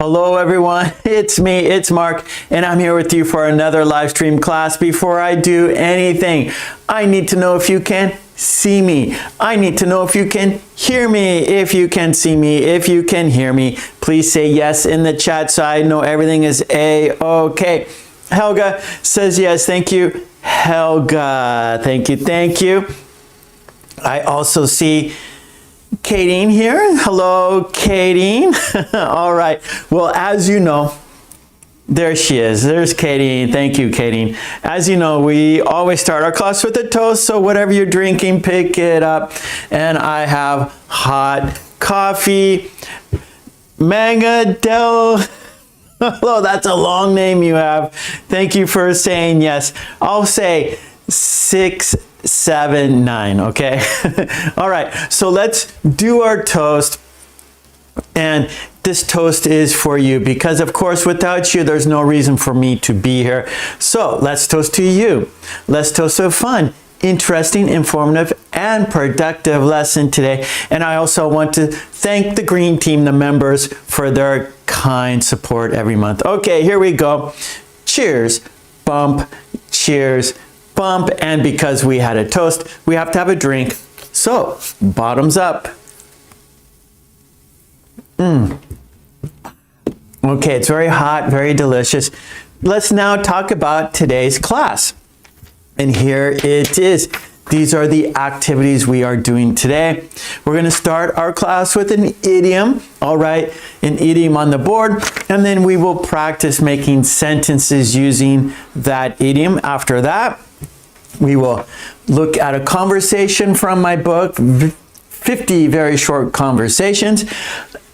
Hello everyone, it's me, it's Mark, and I'm here with you for another live stream class. Before I do anything, I need to know if you can see me. I need to know if you can hear me. If you can see me, if you can hear me, please say yes in the chat so I know everything is A-okay. Helga says yes, thank you. Helga, thank you, thank you. I also see Kadeen here. Hello, Kadeen. All right. Well, as you know, there she is. There's Kadeen. Thank you, Kadeen. As you know, we always start our class with a toast. So whatever you're drinking, pick it up. And I have hot coffee. Mangadel. Hello, that's a long name you have. Thank you for saying yes. I'll say 679, okay? All right, so let's do our toast. And this toast is for you because, of course, without you, there's no reason for me to be here. So let's toast to you. Let's toast to a fun, interesting, informative, and productive lesson today. And I also want to thank the green team, the members, for their kind support every month. Okay, here we go. Cheers, bump, cheers, bump, and because we had a toast, we have to have a drink. So, bottoms up. Okay, it's very hot, very delicious. Let's now talk about today's class. And here it is. These are the activities we are doing today. We're going to start our class with an idiom. All right, an idiom on the board. And then we will practice making sentences using that idiom. After that, we will look at a conversation from my book, 50 Very Short Conversations.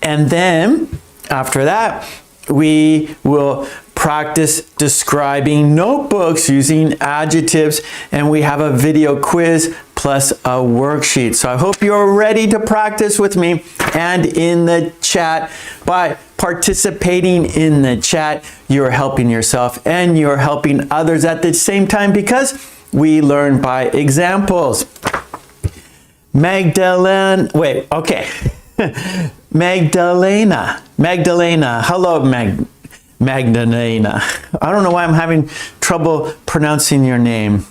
And then after that, we will practice describing notebooks using adjectives. And we have a video quiz plus a worksheet. So I hope you're ready to practice with me and in the chat. By participating in the chat, you're helping yourself and you're helping others at the same time because we learn by examples. Magdalena, wait, okay. Magdalena. Hello, Magdalena. I don't know why I'm having trouble pronouncing your name.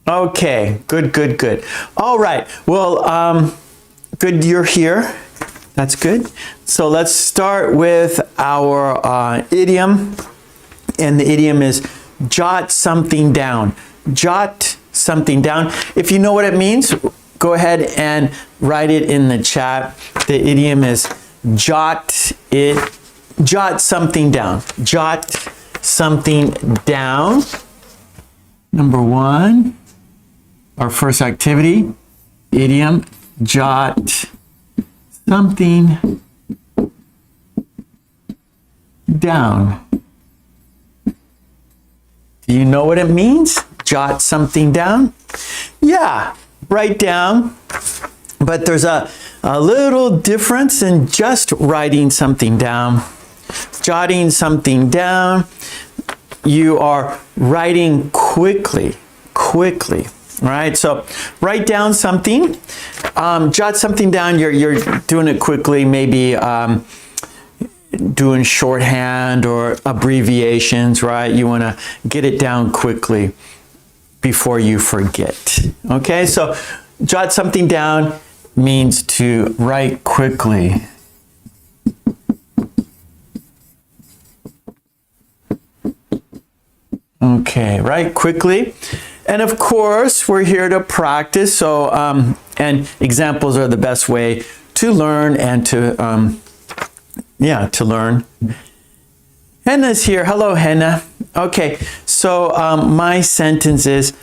Okay, good. All right, well, good you're here. That's good. So let's start with our idiom. And the idiom is jot something down. Jot something down. If you know what it means, go ahead and write it in the chat. The idiom is jot something down. Jot something down. Number one, our first activity, idiom, jot something down. Do you know what it means? Jot something down? Yeah, write down. But there's a little difference in just writing something down. Jotting something down, you are writing quickly, right? So write down something, jot something down, you're doing it quickly, maybe doing shorthand or abbreviations, right? You want to get it down quickly before you forget. Okay, so jot something down means to write quickly. Okay, write quickly. And of course, we're here to practice. So, and examples are the best way to learn and to, to learn. Henna's here. Hello, Henna. Okay, so my sentence is,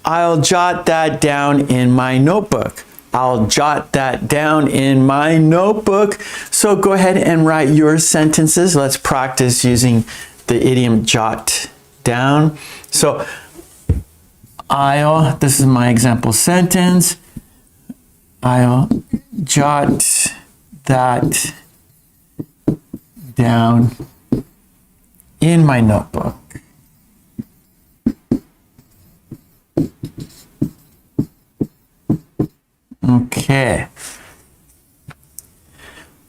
I'll jot that down in my notebook. I'll jot that down in my notebook. So go ahead and write your sentences. Let's practice using the idiom jot down. So this is my example sentence. I'll jot that down in my notebook. Okay.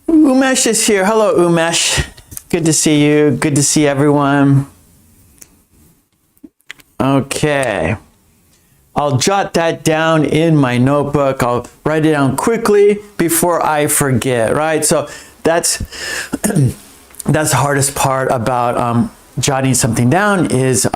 Umesh is here. Hello, Umesh. Good to see you. Good to see everyone. Okay. I'll jot that down in my notebook. I'll write it down quickly before I forget, right? So that's the hardest part about jotting something down is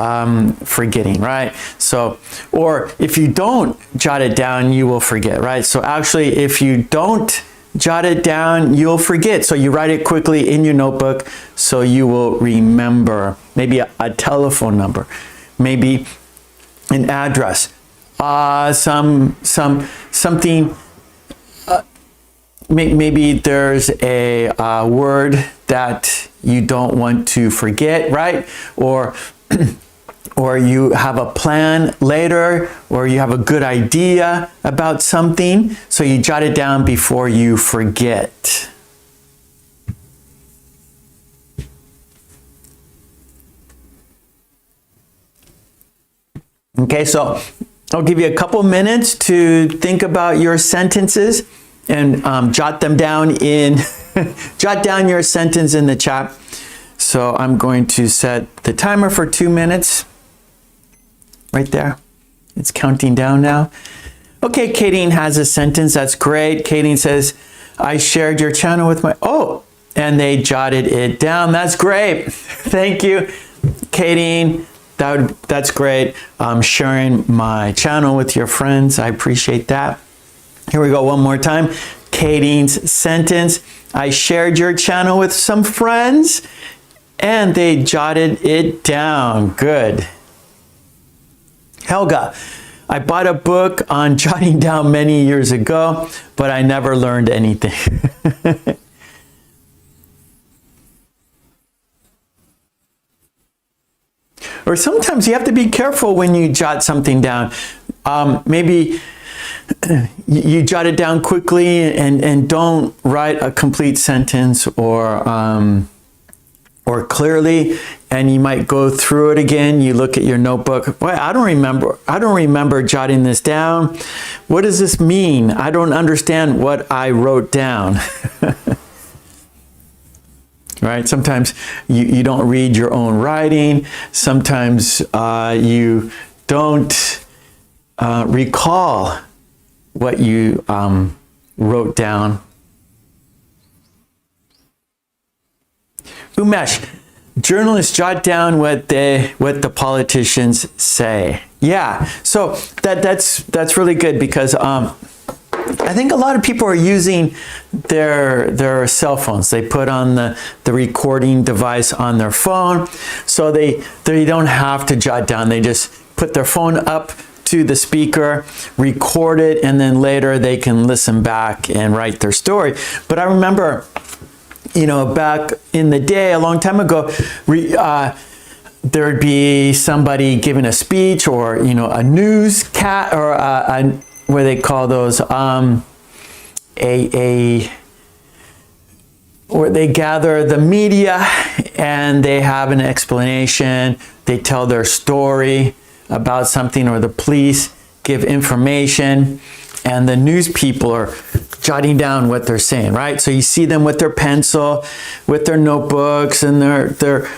forgetting, right? So, or if you don't jot it down, you will forget, right? So actually, if you don't jot it down, you'll forget. So you write it quickly in your notebook so you will remember. Maybe a telephone number, maybe an address, something. Maybe there's a word that you don't want to forget, right? Or you have a plan later, or you have a good idea about something, so you jot it down before you forget. Okay, so I'll give you a couple minutes to think about your sentences and jot them down in, jot down your sentence in the chat. So I'm going to set the timer for 2 minutes. Right there. It's counting down now. Okay, Kadeen has a sentence. That's great. Kadeen says, I shared your channel with my, and they jotted it down. That's great. Thank you, Kadeen. That's great. Sharing my channel with your friends. I appreciate that. Here we go one more time. Kadeen's sentence. I shared your channel with some friends and they jotted it down. Good. Helga. I bought a book on jotting down many years ago, but I never learned anything. Or sometimes you have to be careful when you jot something down. Maybe you jot it down quickly and don't write a complete sentence or clearly, and you might go through it again. You look at your notebook. Boy, I don't remember jotting this down. What does this mean? I don't understand what I wrote down. Right? Sometimes you don't read your own writing. Sometimes you don't recall what you wrote down. Umesh, journalists jot down what the politicians say. Yeah, so that's really good because I think a lot of people are using their cell phones. They put on the recording device on their phone, so they don't have to jot down. They just put their phone up to the speaker, record it, and then later they can listen back and write their story. But I remember, back in the day, a long time ago, there'd be somebody giving a speech or, a newscast or what do they call those? Where they gather the media and they have an explanation. They tell their story about something, or the police give information, and the news people are jotting down what they're saying, right? So you see them with their pencil, with their notebooks, and they're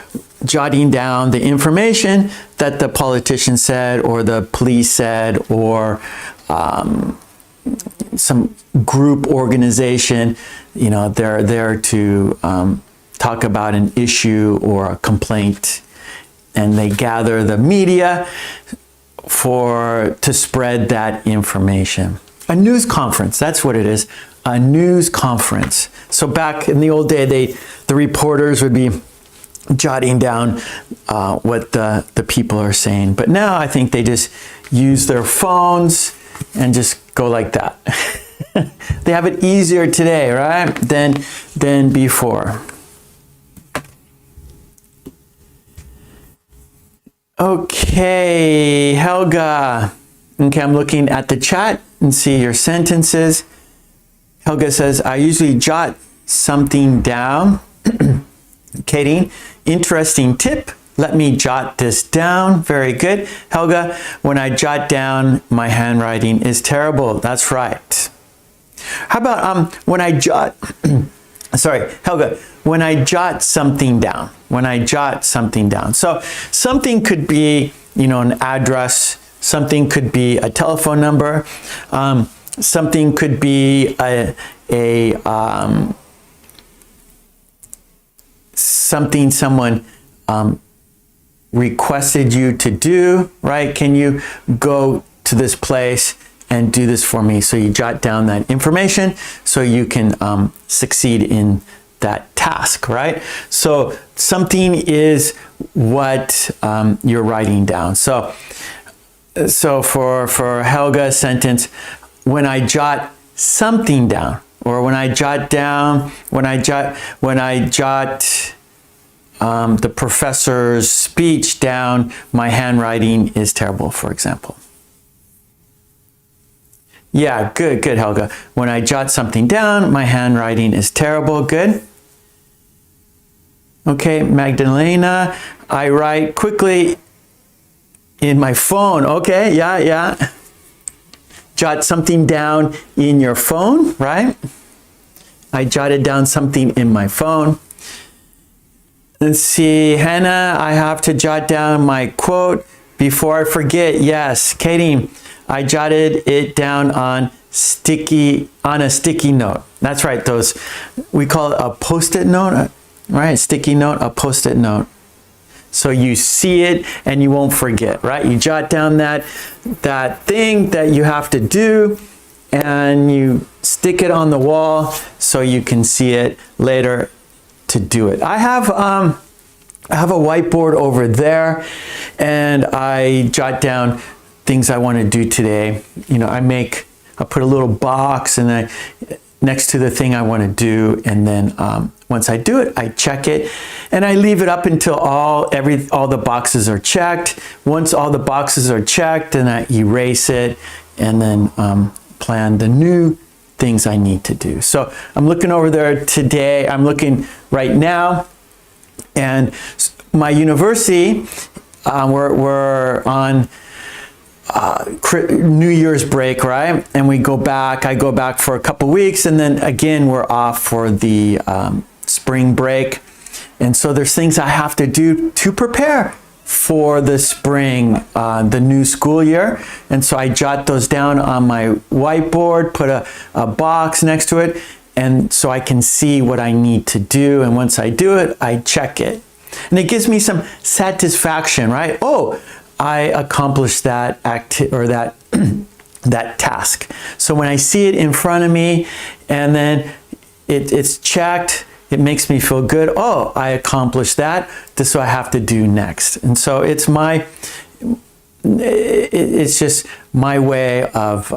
jotting down the information that the politician said, or the police said, or some group organization. They're there to talk about an issue or a complaint, and they gather the media to spread that information. A news conference, that's what it is, a news conference. So back in the old day, the reporters would be jotting down what the people are saying. But now I think they just use their phones and just go like that. They have it easier today, right, than before. Okay, Helga. Okay, I'm looking at the chat and see your sentences. Helga says, I usually jot something down. Katie, interesting tip. Let me jot this down. Very good. Helga, when I jot down, my handwriting is terrible. That's right. How about when I jot sorry, Helga, when I jot something down, when I jot something down. So something could be, you know, an address, something could be a telephone number, something could be something someone requested you to do, right? Can you go to this place and do this for me? So you jot down that information so you can succeed in that task, right? So something is what you're writing down. So for Helga's sentence, when I jot something down, or when I jot the professor's speech down, my handwriting is terrible, for example. Yeah, good, Helga. When I jot something down, my handwriting is terrible. Good. Okay, Magdalena, I write quickly in my phone. Okay, yeah. Jot something down in your phone, right? I jotted down something in my phone. Let's see, Hannah, I have to jot down my quote before I forget. Yes, Katie, I jotted it down on a sticky note. That's right, those, we call it a post-it note, right? Sticky note, a post-it note. So you see it and you won't forget, right? You jot down that thing that you have to do and you stick it on the wall so you can see it later to do it. I have a whiteboard over there and I jot down things I want to do today. You know, I put a little box and next to the thing I want to do, and then once I do it, I check it and I leave it up until all the boxes are checked. Once all the boxes are checked, then I erase it and then plan the new things I need to do. So I'm looking over there today. I'm looking right now, and my university, we're on New Year's break, right? And I go back for a couple weeks, and then again we're off for the spring break. And so there's things I have to do to prepare for the spring, the new school year. And so I jot those down on my whiteboard, put a box next to it, and so I can see what I need to do. And once I do it, I check it. And it gives me some satisfaction, right? Oh, I accomplished that that task. So when I see it in front of me and then it's checked, it makes me feel good. Oh, I accomplished that. This is what I have to do next. And so it's just my way of,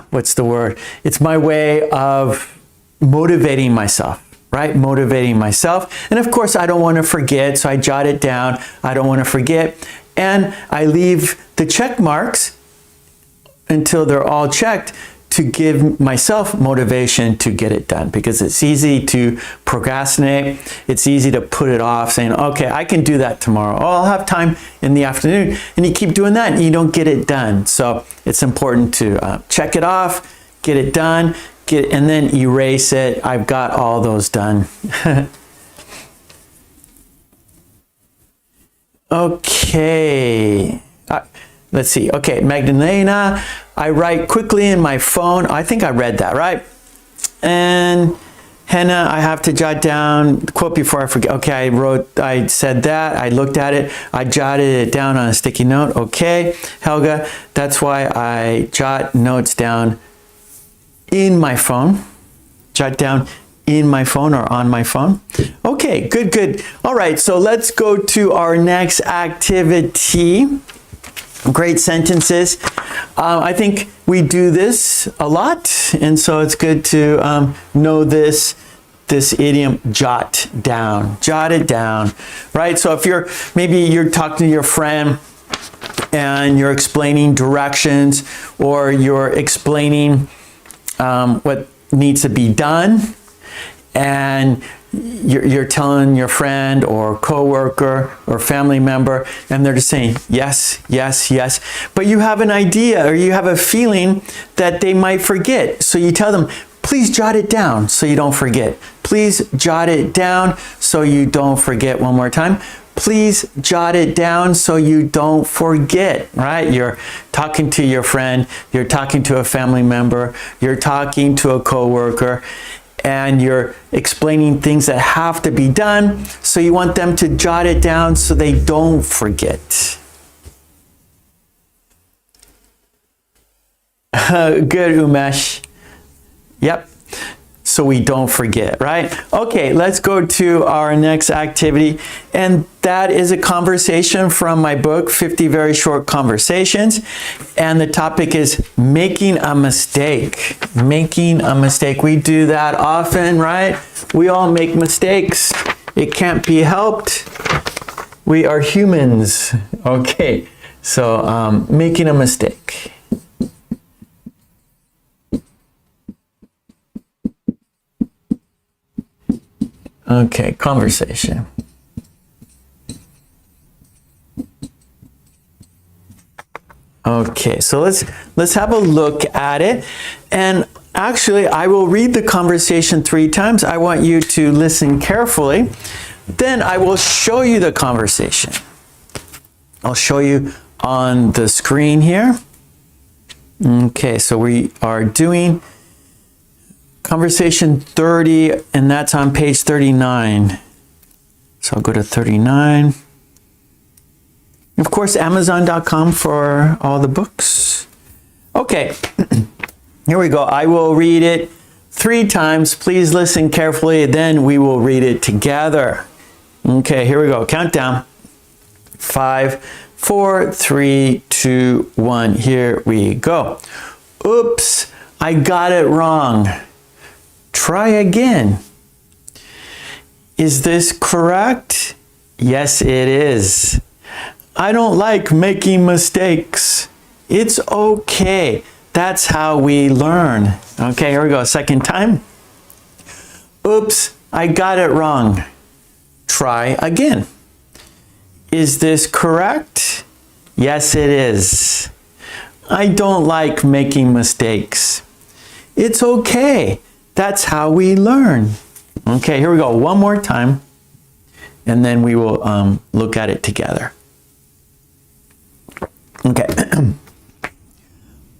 what's the word? It's my way of motivating myself. Right? Motivating myself. And of course, I don't want to forget, so I jot it down. I don't want to forget. And I leave the check marks until they're all checked to give myself motivation to get it done, because it's easy to procrastinate. It's easy to put it off saying, okay, I can do that tomorrow. Oh, I'll have time in the afternoon. And you keep doing that and you don't get it done. So it's important to check it off, get it done, and then erase it. I've got all those done. Okay. Let's see. Okay, Magdalena, I write quickly in my phone. I think I read that, right? And Hannah, I have to jot down the quote before I forget. Okay, I said that. I looked at it. I jotted it down on a sticky note. Okay, Helga, that's why I jot notes down in my phone. Jot down in my phone or on my phone. Okay, good. All right, so let's go to our next activity. Great sentences. I think we do this a lot, and so it's good to know this idiom, jot down. Jot it down, right? So if maybe you're talking to your friend and you're explaining directions, or you're explaining what needs to be done, and you're telling your friend or coworker or family member, and they're just saying yes, yes, yes, but you have an idea or you have a feeling that they might forget. So you tell them, please jot it down so you don't forget. Please jot it down so you don't forget. One more time. Please jot it down so you don't forget, right? You're talking to your friend, you're talking to a family member, you're talking to a coworker, and you're explaining things that have to be done, so you want them to jot it down so they don't forget. Good, Umesh. Yep. So we don't forget, right? Okay, let's go to our next activity. And that is a conversation from my book, 50 Very Short Conversations. And the topic is making a mistake. Making a mistake. We do that often, right? We all make mistakes. It can't be helped. We are humans. Okay, so making a mistake. Okay, conversation. Okay, so let's have a look at it. And actually, I will read the conversation 3 times. I want you to listen carefully. Then I will show you the conversation. I'll show you on the screen here. Okay, so we are doing conversation 30, and that's on page 39. So I'll go to 39. Of course, Amazon.com for all the books. Okay, here we go. I will read it 3 times. Please listen carefully, then we will read it together. Okay, here we go. Countdown. 5, 4, 3, 2, 1. Here we go. Oops, I got it wrong. Try again. Is this correct? Yes, it is. I don't like making mistakes. It's okay. That's how we learn. Okay, here we go. Second time. Oops, I got it wrong. Try again. Is this correct? Yes, it is. I don't like making mistakes. It's okay. That's how we learn. Okay, here we go. One more time. And then we will look at it together. Okay.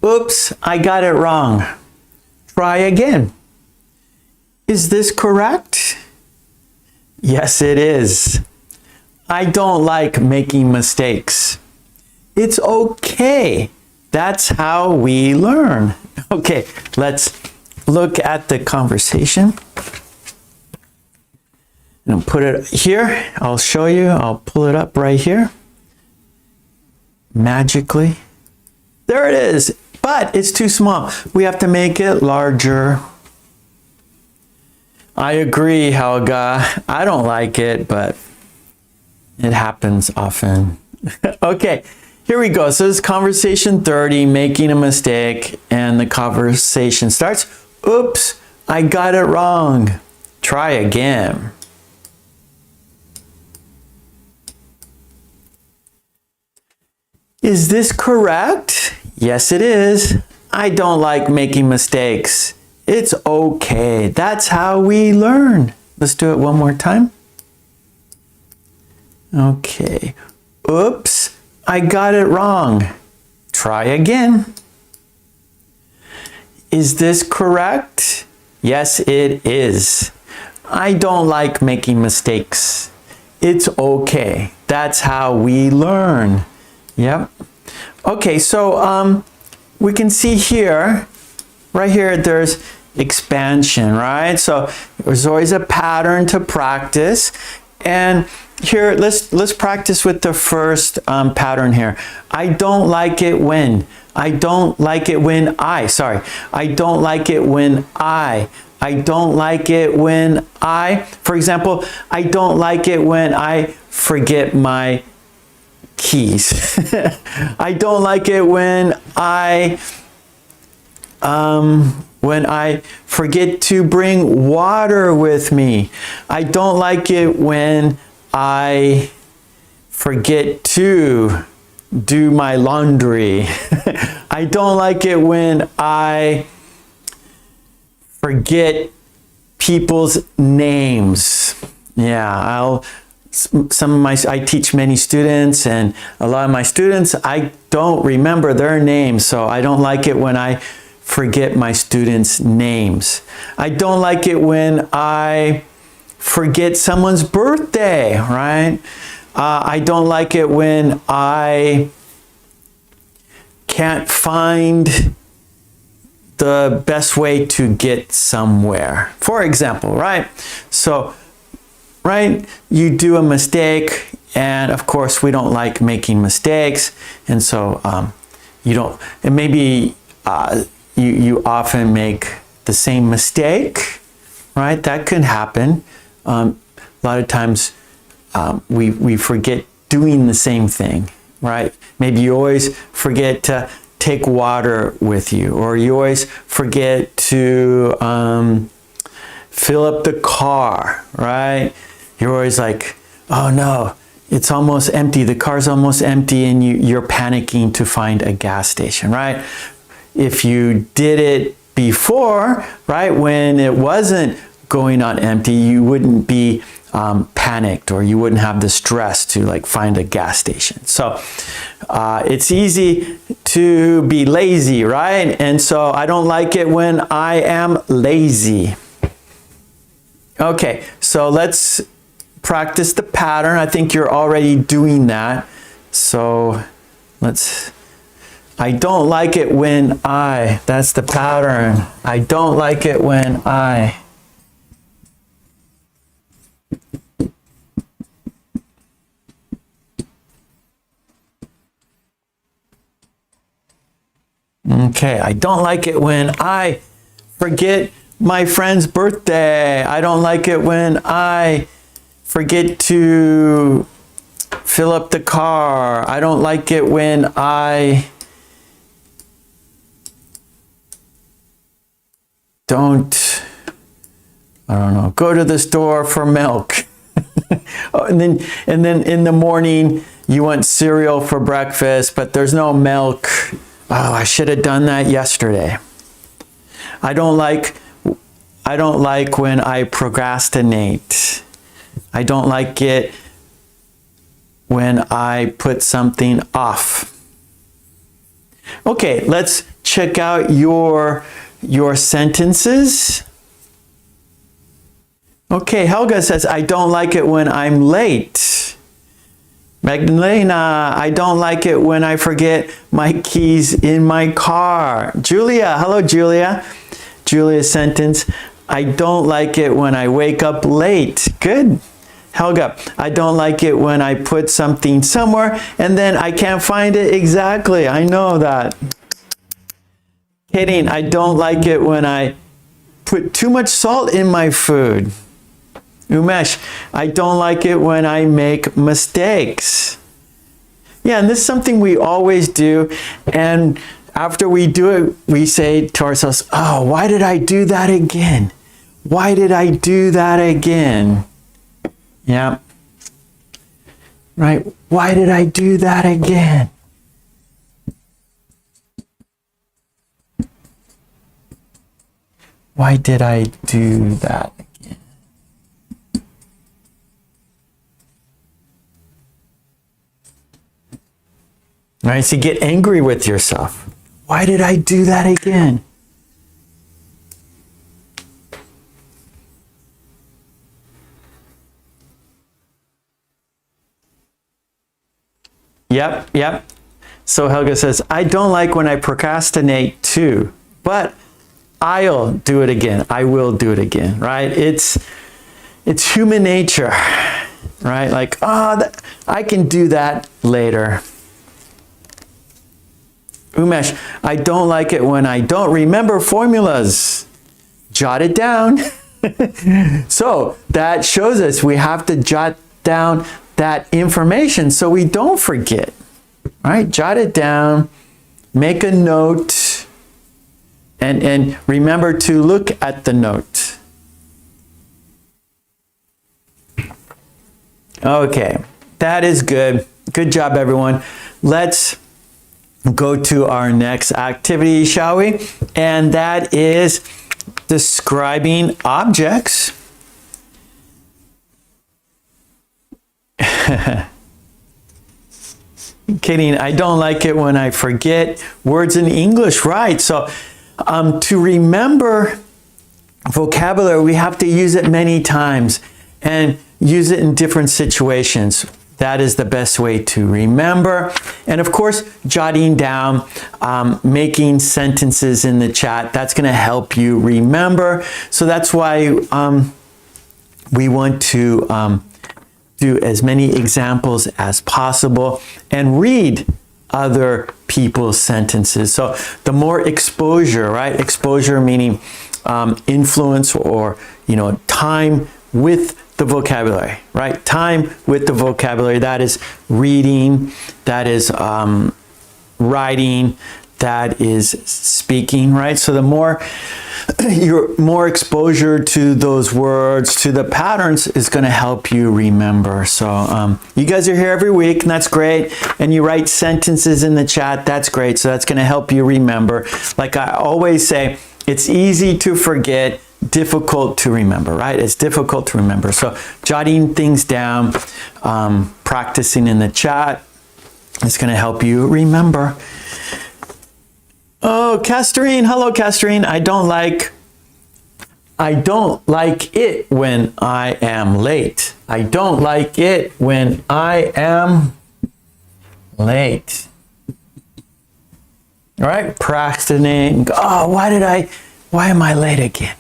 Oops, I got it wrong. Try again. Is this correct? Yes, it is. I don't like making mistakes. It's okay. That's how we learn. Okay, let's look at the conversation. And I'll put it here. I'll show you. I'll pull it up right here. Magically. There it is. But it's too small. We have to make it larger. I agree, Helga. I don't like it, but it happens often. Okay, here we go. So this is conversation 30, making a mistake, and the conversation starts. Oops, I got it wrong. Try again. Is this correct? Yes, it is. I don't like making mistakes. It's okay. That's how we learn. Let's do it one more time. Okay. Oops, I got it wrong. Try again. Is this correct? Yes, it is. I don't like making mistakes. It's okay. That's how we learn. Yep. Okay, so we can see here, right here, there's expansion, right? So there's always a pattern to practice. And here, let's practice with the first pattern here. I don't like it when. I don't like it when I don't like it when I don't like it when for example, I don't like it when I forget my keys. I don't like it when I forget to bring water with me. I don't like it when I forget to do my laundry. I don't like it when I forget people's names. Yeah, I teach many students, and a lot of my students, I don't remember their names, so I don't like it when I forget my students' names. I don't like it when I forget someone's birthday, right? I don't like it when I can't find the best way to get somewhere. For example, right? So, right, you do a mistake, and of course we don't like making mistakes, and so you don't, and maybe you often make the same mistake, right? That can happen. A lot of times we forget doing the same thing, right? Maybe you always forget to take water with you, or you always forget to fill up the car, right? You're always like, oh no, it's almost empty, the car's almost empty, and you're panicking to find a gas station, right? If you did it before, right, when it wasn't going on empty, you wouldn't be panicked, or you wouldn't have the stress to like find a gas station. So it's easy to be lazy, right? And so I don't like it when I am lazy. Okay, so let's practice the pattern. I think you're already doing that. So I don't like it when that's the pattern. I don't like it when Okay, I don't like it when I forget my friend's birthday. I don't like it when I forget to fill up the car. I don't like it when I don't go to the store for milk. Oh, and then in the morning you want cereal for breakfast, but there's no milk. Oh, I should have done that yesterday. I don't like when I procrastinate. I don't like it when I put something off. Okay, let's check out your sentences. Okay, Helga says, I don't like it when I'm late. Magdalena, I don't like it when I forget my keys in my car. Julia, hello Julia. Julia's sentence, I don't like it when I wake up late. Good. Helga, I don't like it when I put something somewhere and then I can't find it exactly. I know that. Kidding, I don't like it when I put too much salt in my food. Umesh, I don't like it when I make mistakes. Yeah, and this is something we always do, and after we do it, we say to ourselves, oh, why did I do that again? Why did I do that again? Yeah. Right, why did I do that again? Why did I do that again? Right, so get angry with yourself. Why did I do that again? Yep. So Helga says, I don't like when I procrastinate too, but I'll do it again. I will do it again, right? It's human nature, right? Like, I can do that later. Umesh, I don't like it when I don't remember formulas. Jot it down. So that shows us we have to jot down that information so we don't forget, right? Jot it down, make a note, and remember to look at the note. Okay, that is good. Good job, everyone. Let's go to our next activity, shall we? And that is describing objects. Kidding, I don't like it when I forget words in English, right? So to remember vocabulary, we have to use it many times and use it in different situations. That is the best way to remember. And of course, jotting down, making sentences in the chat, that's going to help you remember. So that's why we want to do as many examples as possible and read other people's sentences. So the more exposure, right? Exposure meaning influence or, time with the vocabulary, right? Time with the vocabulary. That is reading, that is writing, that is speaking, right? So the more more exposure to those words, to the patterns, is going to help you remember. So you guys are here every week, and that's great. And you write sentences in the chat, that's great. So that's going to help you remember. Like I always say, it's easy to forget, difficult to remember, right? It's difficult to remember. So jotting things down, practicing in the chat, is going to help you remember. Oh, Casterine. Hello, Casterine. I don't like it when I am late. I don't like it when I am late. All right, procrastinating. Oh, why am I late again?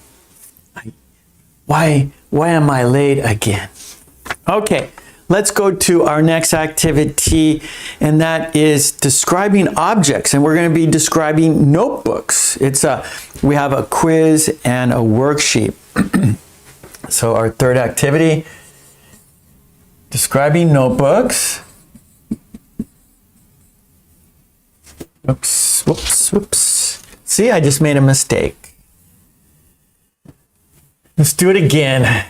Why am I late again? Okay. Let's go to our next activity, and that is describing objects. And we're going to be describing notebooks. We have a quiz and a worksheet. So our third activity, describing notebooks. Oops, whoops. See, I just made a mistake. Let's do it again.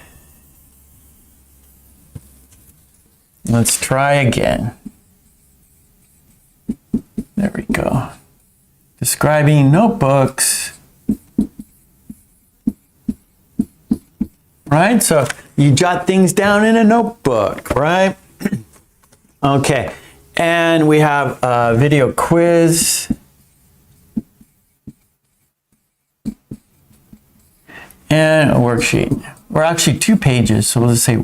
Let's try again. There we go. Describing notebooks. Right? So you jot things down in a notebook, right? Okay. And we have a video quiz. And a worksheet. Or actually 2 pages, so we'll say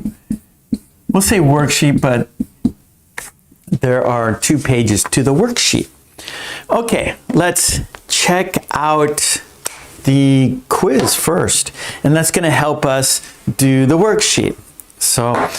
worksheet, but there are 2 pages to the worksheet. Okay, let's check out the quiz first, and that's going to help us do the worksheet. So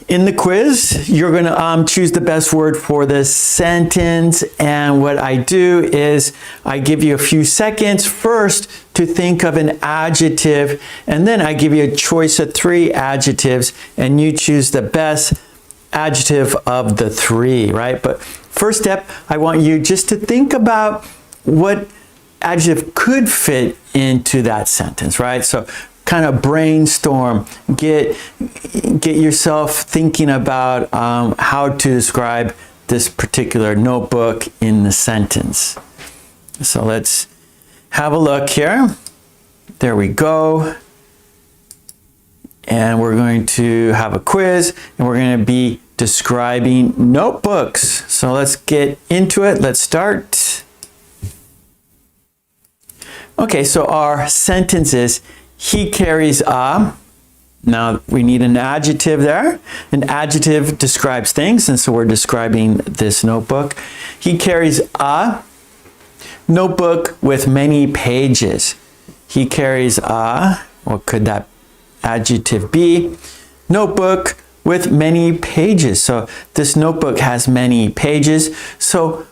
in the quiz, you're going to choose the best word for the sentence, and what I do is I give you a few seconds first to think of an adjective, and then I give you a choice of 3 adjectives, and you choose the best adjective of the 3, right? But first step, I want you just to think about what adjective could fit into that sentence, right? So kind of brainstorm, get yourself thinking about how to describe this particular notebook in the sentence. So let's have a look here. There we go. And we're going to have a quiz, and we're going to be describing notebooks. So let's get into it. Let's start. Okay, so our sentence is, he carries a. Now we need an adjective there. An adjective describes things, and so we're describing this notebook. He carries a notebook with many pages. He carries a, what could that adjective be? Notebook with many pages. So this notebook has many pages. So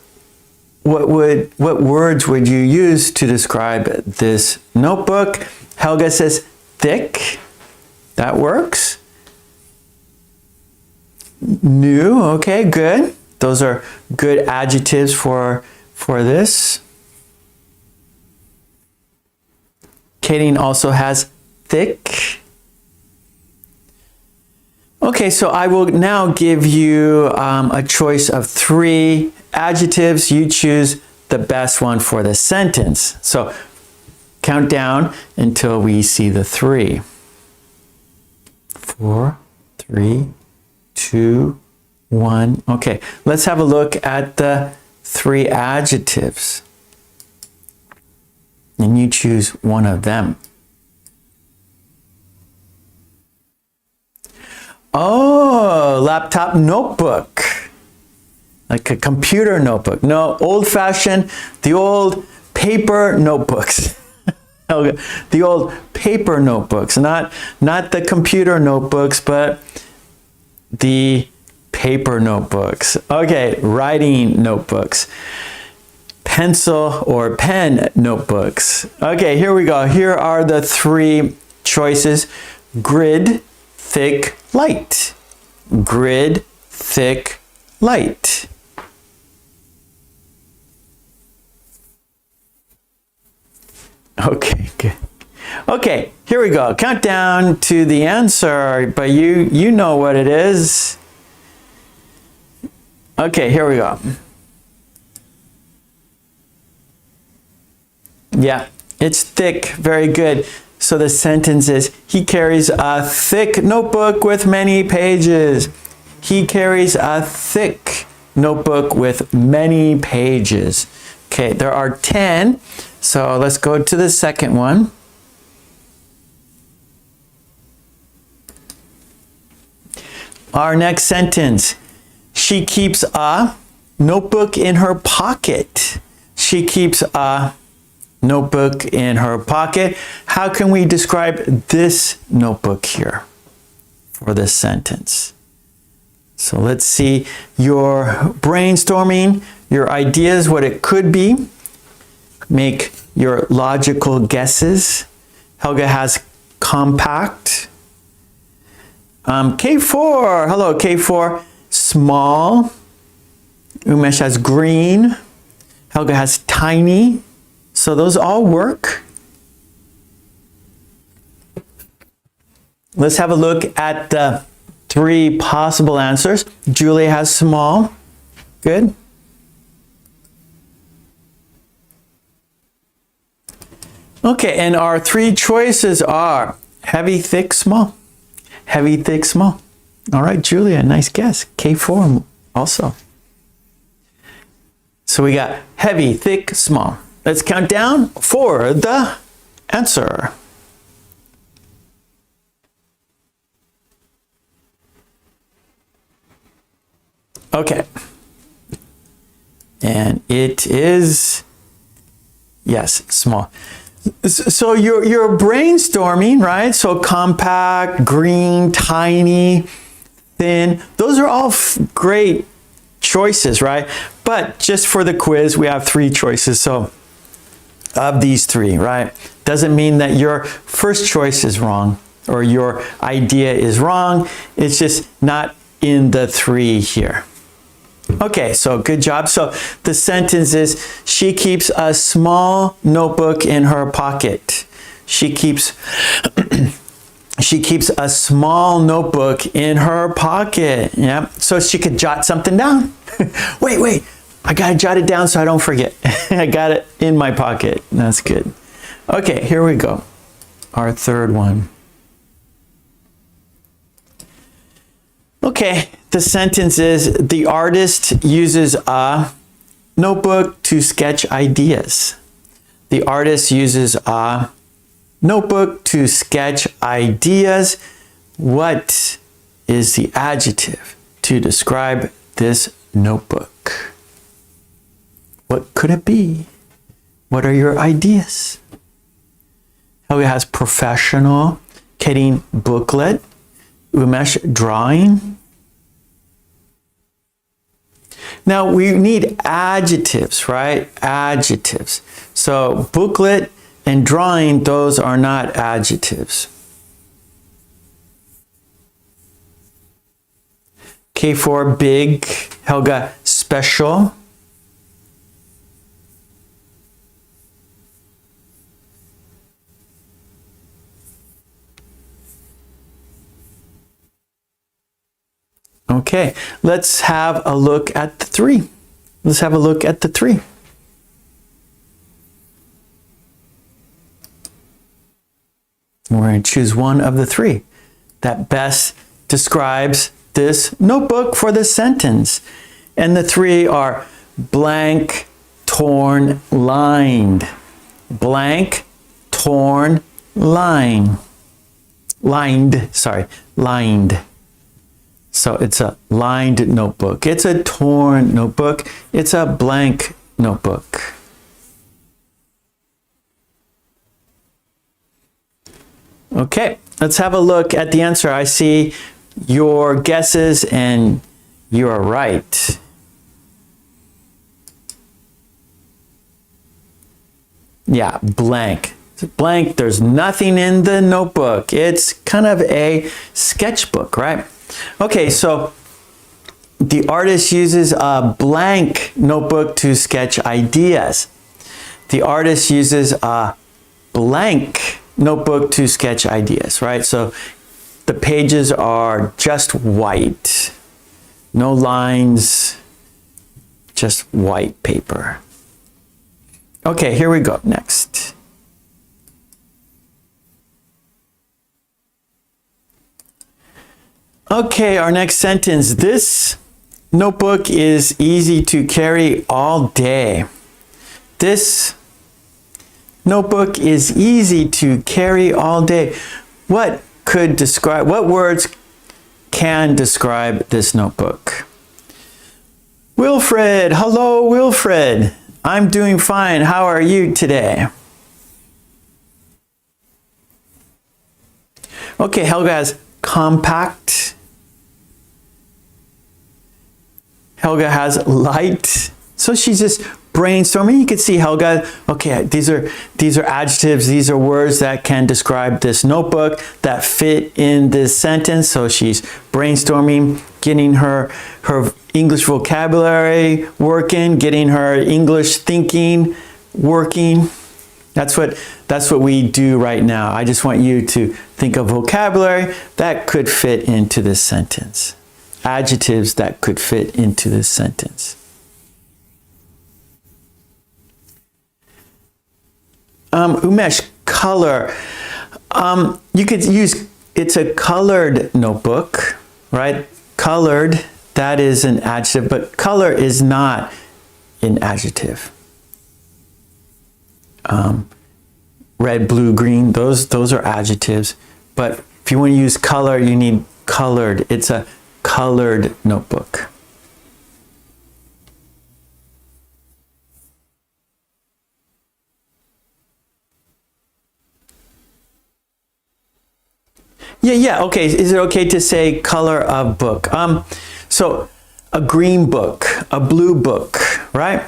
what words would you use to describe this notebook? Helga says thick. That works. New. Okay, good. Those are good adjectives for this. Katie also has thick. Okay, so I will now give you a choice of 3 adjectives. You choose the best one for the sentence. So Count down until we see the 3. 4, 3, 2, 1. Okay, let's have a look at the 3 adjectives. And you choose one of them. Oh, laptop notebook. Like a computer notebook. No, old-fashioned, the old paper notebooks. The old paper notebooks, not the computer notebooks, but the paper notebooks. Okay, writing notebooks. Pencil or pen notebooks. Okay, here we go. Here are the 3 choices. Grid, thick, light. Grid, thick, light. Okay, good. Okay, here we go. Count down to the answer, but you know what it is. Okay, here we go. Yeah, it's thick. Very good. So the sentence is, he carries a thick notebook with many pages. He carries a thick notebook with many pages. Okay, there are 10. So let's go to the second one. Our next sentence. She keeps a notebook in her pocket. She keeps a notebook in her pocket. How can we describe this notebook here for this sentence? So let's see your brainstorming, your ideas, what it could be. Make your logical guesses. Helga has compact. K4, hello K4, small. Umesh has green. Helga has tiny. So those all work. Let's have a look at the 3 possible answers. Julie has small. Good. Okay, and our 3 choices are heavy, thick, small. Heavy, thick, small. All right, Julia, nice guess. K4 also. So we got heavy, thick, small. Let's count down for the answer. Okay. And it is, yes, small. So you're brainstorming, right? So compact, green, tiny, thin. Those are all great choices, right? But just for the quiz, we have 3 choices. So of these 3, right? Doesn't mean that your first choice is wrong or your idea is wrong. It's just not in the 3 here. Okay, so good job. So the sentence is, she keeps a small notebook in her pocket. She keeps a small notebook in her pocket. Yeah, so she could jot something down. wait, I gotta jot it down so I don't forget. I got it in my pocket. That's good. Okay, here we go. Our 3rd one. Okay, the sentence is, the artist uses a notebook to sketch ideas. The artist uses a notebook to sketch ideas. What is the adjective to describe this notebook? What could it be? What are your ideas? Helga has professional. Kerin booklet. Umesh drawing. Now we need adjectives, right? Adjectives. So booklet and drawing, those are not adjectives. K4 big. Helga special. Okay, let's have a look at the 3. Let's have a look at the 3. We're going to choose one of the three that best describes this notebook for the sentence. And the three are blank, torn, lined. Blank, torn, lined. Lined. So it's a lined notebook. It's a torn notebook. It's a blank notebook. Okay, let's have a look at the answer. I see your guesses and you are right. Yeah, blank. Blank, there's nothing in the notebook. It's kind of a sketchbook, right? Okay, so the artist uses a blank notebook to sketch ideas. The artist uses a blank notebook to sketch ideas, right? So the pages are just white. No lines, just white paper. Okay, here we go. Next. Okay, our next sentence. This notebook is easy to carry all day. This notebook is easy to carry all day. What words can describe this notebook? Wilfred, hello Wilfred. I'm doing fine. How are you today? Okay, Helga has compact. Helga has light. So she's just brainstorming. You can see Helga, okay, these are adjectives, these are words that can describe this notebook that fit in this sentence. So she's brainstorming, getting her English vocabulary working, getting her English thinking working. That's what we do right now. I just want you to think of vocabulary that could fit into this sentence. Adjectives that could fit into this sentence. Umesh, color. You could use, it's a colored notebook, right? Colored, that is an adjective, but color is not an adjective. Red, blue, green, those are adjectives. But if you want to use color, you need colored. It's a colored notebook. Yeah, okay. Is it okay to say color of book? So a green book, a blue book, right?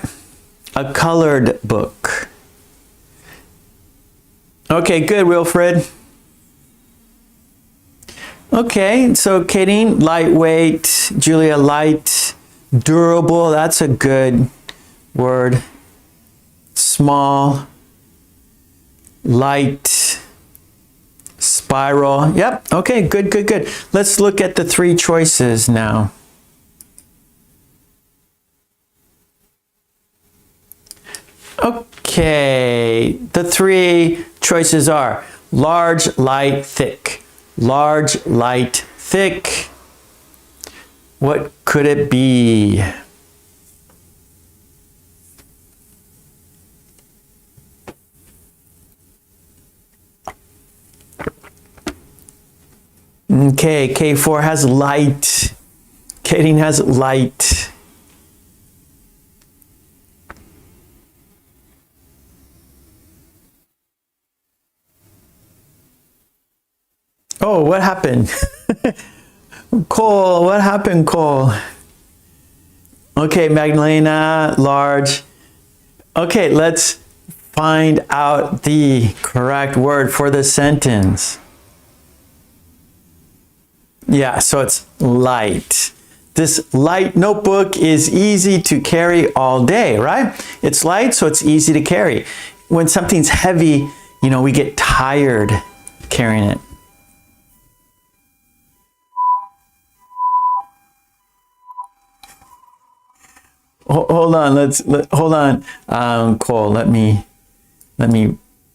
A colored book. Okay, good, Wilfred. Okay, so Katie, lightweight. Julia, light. Durable, that's a good word. Small. Light. Spiral. Yep, okay, good. Let's look at the three choices now. Okay, the three choices are large, light, thick. Large, light, thick. What could it be? Okay, K4 has light. Katie has light. Oh, what happened? Cole, what happened, Cole? Okay, Magdalena, large. Okay, let's find out the correct word for the sentence. Yeah, so it's light. This light notebook is easy to carry all day, right? It's light, so it's easy to carry. When something's heavy, you know, we get tired carrying it. Hold on, hold on, Cole. Let me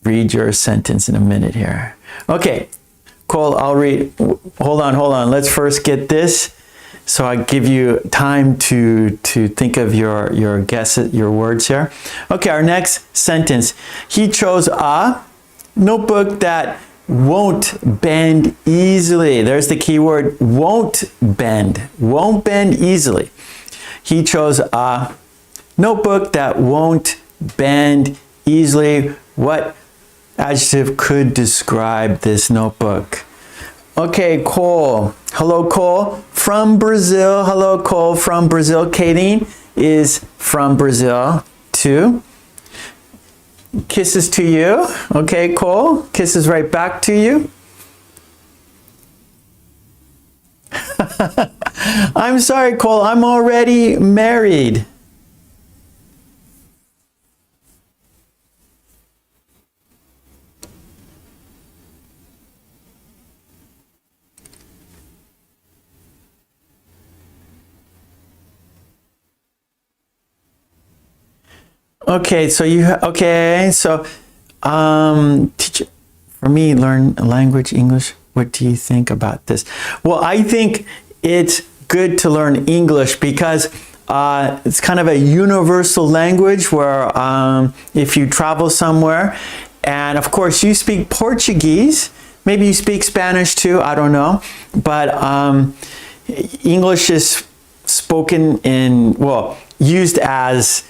read your sentence in a minute here. Okay, Cole, I'll read. Hold on. Let's first get this. So I give you time to think of your guesses, your words here. Okay, our next sentence. He chose a notebook that won't bend easily. There's the key word, won't bend easily. He chose a notebook that won't bend easily. What adjective could describe this notebook? Okay, Cole. Hello, Cole from Brazil. Hello, Cole from Brazil. Katie is from Brazil too. Kisses to you. Okay, Cole. Kisses right back to you. I'm sorry, Cole. I'm already married. Okay, so teacher, for me, learn a language, English. What do you think about this? Well, I think it's good to learn English because it's kind of a universal language where if you travel somewhere, and of course you speak Portuguese, maybe you speak Spanish too, I don't know, but English is spoken in, well, used as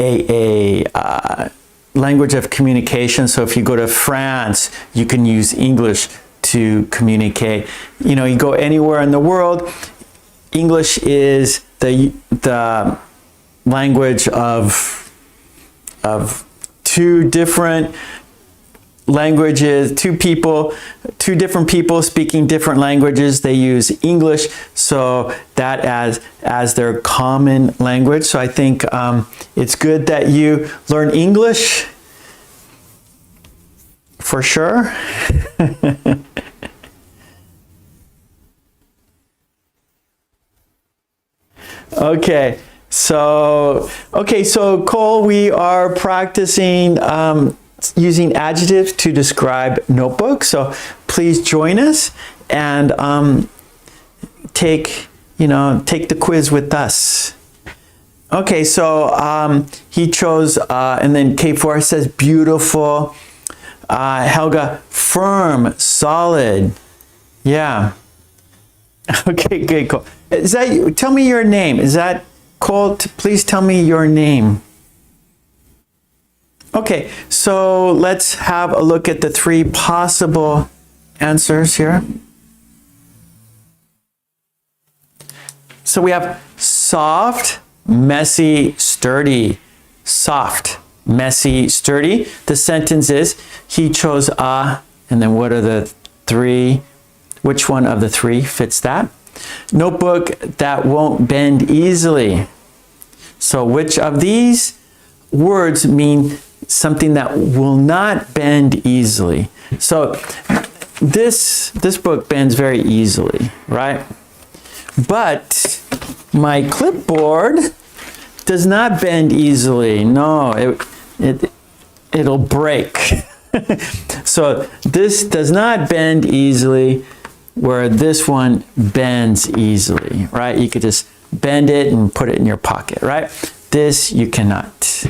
a language of communication. So if you go to France, you can use English to communicate. You know, you go anywhere in the world, English is the language of two different languages, two different people speaking different languages. They use English, so that as their common language. So I think it's good that you learn English for sure. Okay, so Cole, we are practicing using adjectives to describe notebooks. So please join us and take the quiz with us. Okay, so he chose, and then K4 says beautiful. Helga, firm, solid. Yeah. Okay, good, cool. Is that you? Tell me your name. Is that Cole? Please tell me your name. Okay, so let's have a look at the three possible answers here. So we have soft, messy, sturdy. Soft, messy, sturdy. The sentence is, he chose a, and then what are the three? Which one of the three fits that? Notebook that won't bend easily. So which of these words mean something that will not bend easily? So this book bends very easily, right? But my clipboard does not bend easily. No, it'll break. So this does not bend easily, where this one bends easily, right? You could just bend it and put it in your pocket, right? This you cannot.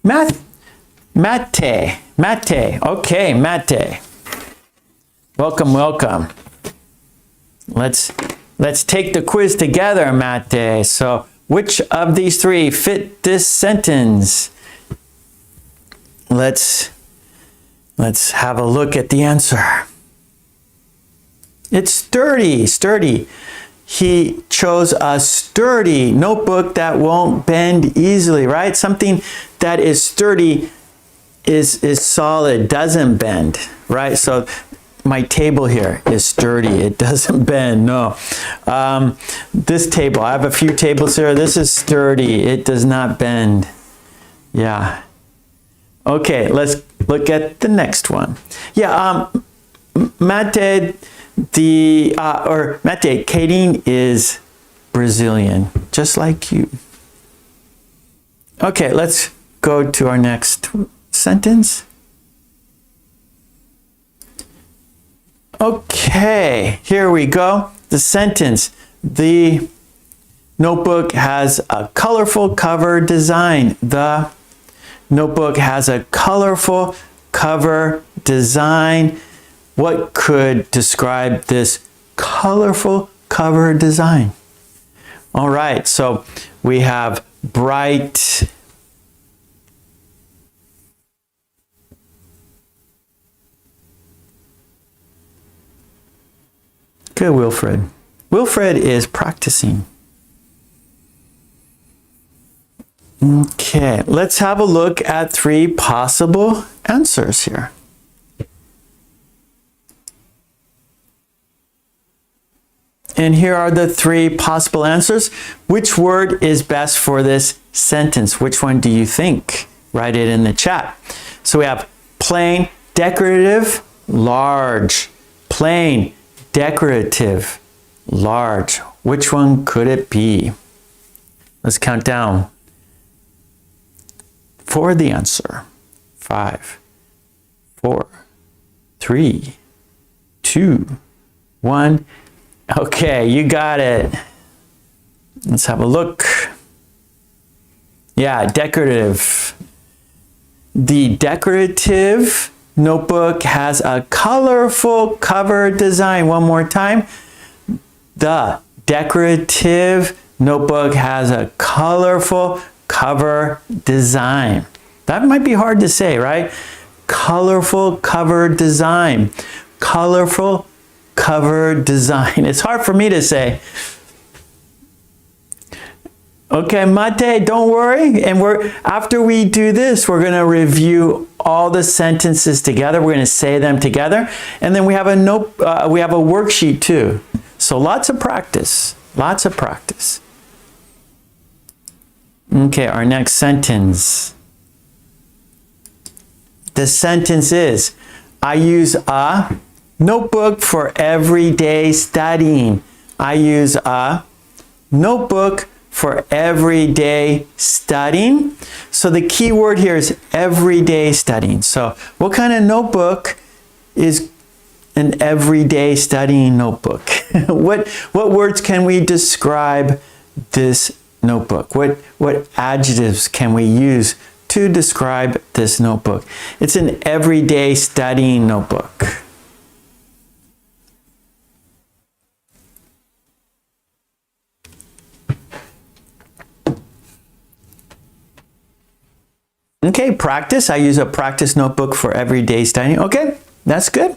Mate. Okay, mate. Welcome. Let's take the quiz together, mate. So which of these three fit this sentence? Let's have a look at the answer. It's sturdy. He chose a sturdy notebook that won't bend easily, right? Something that is sturdy is solid, doesn't bend, right? So my table here is sturdy. It doesn't bend, no. This table, I have a few tables here. This is sturdy. It does not bend. Yeah. Okay, let's look at the next one. Yeah, Mate, Katie is Brazilian, just like you. Okay, let's go to our next sentence. Okay, here we go. The sentence. The notebook has a colorful cover design. The notebook has a colorful cover design. What could describe this colorful cover design? All right, so we have bright, good, Wilfred. Wilfred is practicing. Okay, let's have a look at 3 possible answers here. And here are the 3 possible answers. Which word is best for this sentence? Which one do you think? Write it in the chat. So we have plain, decorative, large. Plain, decorative, large. Which one could it be? Let's count down for the answer. 5, 4, 3, 2, 1. Okay, you got it. Let's have a look. Yeah, decorative. The decorative notebook has a colorful cover design. One more time. The decorative notebook has a colorful cover design. That might be hard to say, right? Colorful cover design. Colorful cover design. It's hard for me to say. Okay, Mate, don't worry. And after we do this, we're going to review all the sentences together. We're going to say them together. And then we have a worksheet too. So lots of practice. Lots of practice. Okay, our next sentence. The sentence is, I use a notebook for everyday studying. I use a notebook for everyday studying. So the key word here is everyday studying. So what kind of notebook is an everyday studying notebook? What words can we describe this notebook? What adjectives can we use to describe this notebook? It's an everyday studying notebook. Okay, practice. I use a practice notebook for everyday studying. Okay, that's good.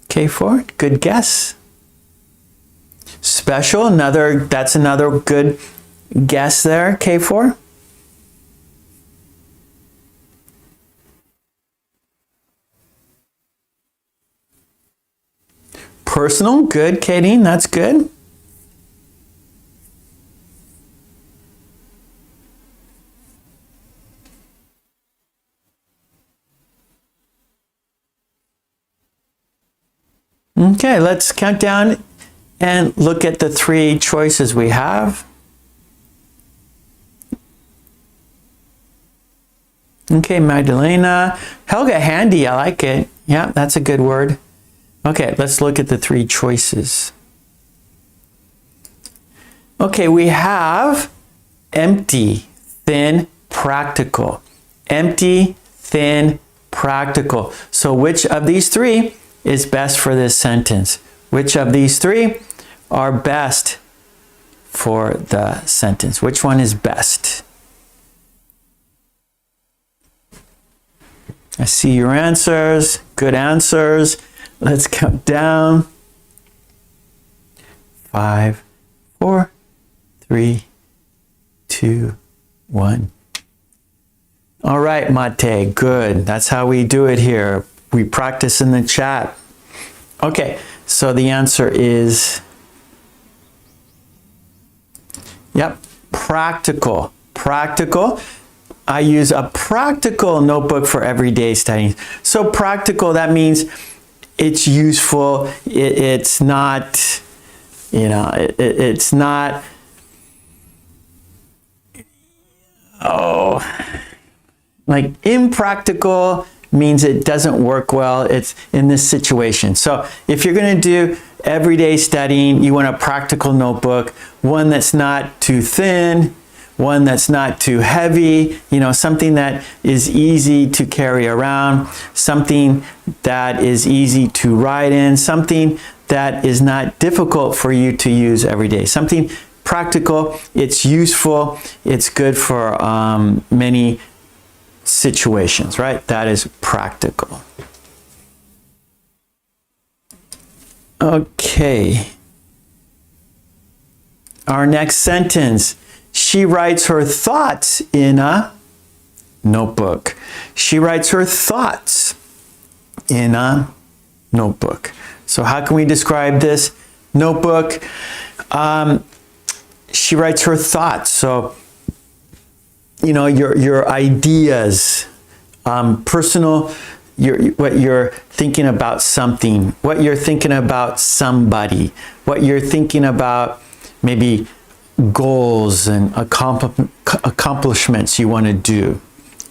K4, good guess. Special, that's another good guess there, K4. Personal, good, Kadeen, that's good. Okay, let's count down and look at the 3 choices we have. Okay, Magdalena. Helga, handy, I like it. Yeah, that's a good word. Okay, let's look at the 3 choices. Okay, we have empty, thin, practical. Empty, thin, practical. So which of these 3 is best for this sentence? Which of these 3 are best for the sentence? Which one is best? I see your answers. Good answers. Let's count down. 5, 4, 3, 2, 1. All right, Mate, good. That's how we do it here. We practice in the chat. Okay, so the answer is, yep, practical. Practical. I use a practical notebook for everyday studying. So practical, that means it's useful. It's not, it's not, like impractical. means it doesn't work well. It's in this situation. So if you're going to do everyday studying, you want a practical notebook, one that's not too thin, one that's not too heavy, you know, something that is easy to carry around, something that is easy to write in, something that is not difficult for you to use every day, something practical, it's useful, it's good for many situations, right? That is practical. Okay. Our next sentence. She writes her thoughts in a notebook. She writes her thoughts in a notebook. So how can we describe this notebook? She writes her thoughts. So, you know, your ideas, personal, what you're thinking about something, what you're thinking about somebody, what you're thinking about maybe goals and accomplishments you want to do.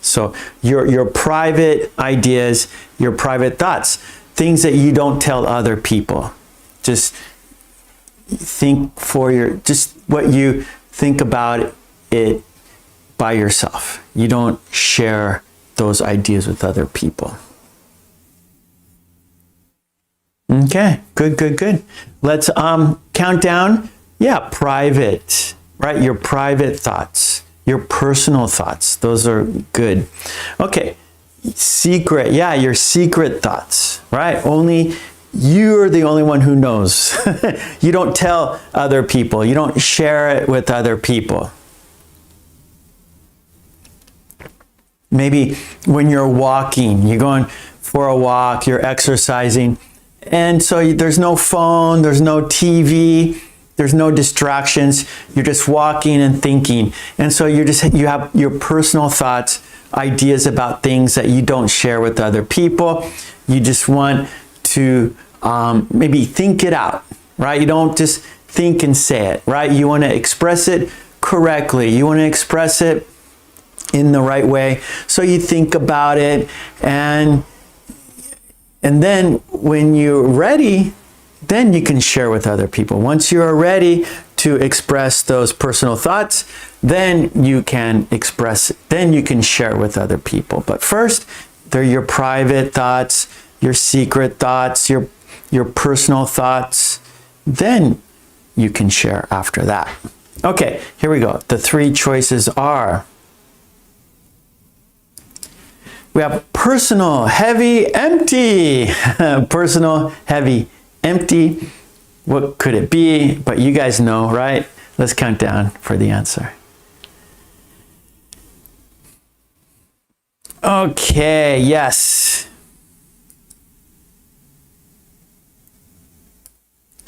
So your private ideas, your private thoughts, things that you don't tell other people. Just think just what you think about it by yourself. You don't share those ideas with other people. Okay, good. Let's count down. Yeah, private, right? Your private thoughts, your personal thoughts. Those are good. Okay, secret. Yeah, your secret thoughts, right? Only you're the only one who knows. You don't tell other people. You don't share it with other people. Maybe when you're walking, you're going for a walk, you're exercising, and so there's no phone, there's no TV, there's no distractions. You're just walking and thinking. And so you have your personal thoughts, ideas about things that you don't share with other people. You just want to maybe think it out, right? You don't just think and say it, right? You want to express it correctly. You want to express it in the right way. So you think about it, and then when you're ready, then you can share with other people. Once you are ready to express those personal thoughts, then you can share it with other people. But first, they're your private thoughts, your secret thoughts, your personal thoughts. Then you can share after that. Okay, here we go. The three choices are: we have personal, heavy, empty. Personal, heavy, empty. What could it be? But you guys know, right? Let's count down for the answer. Okay, yes.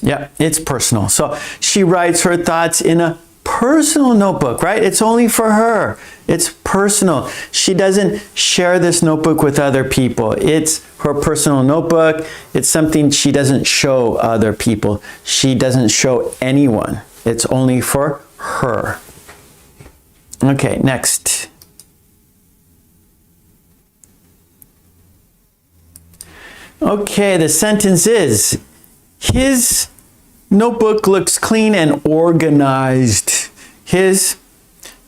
Yeah, it's personal. So she writes her thoughts in a personal notebook, right? It's only for her. It's personal. She doesn't share this notebook with other people. It's her personal notebook. It's something she doesn't show other people. She doesn't show anyone. It's only for her. Okay, next. Okay, the sentence is, his notebook looks clean and organized. His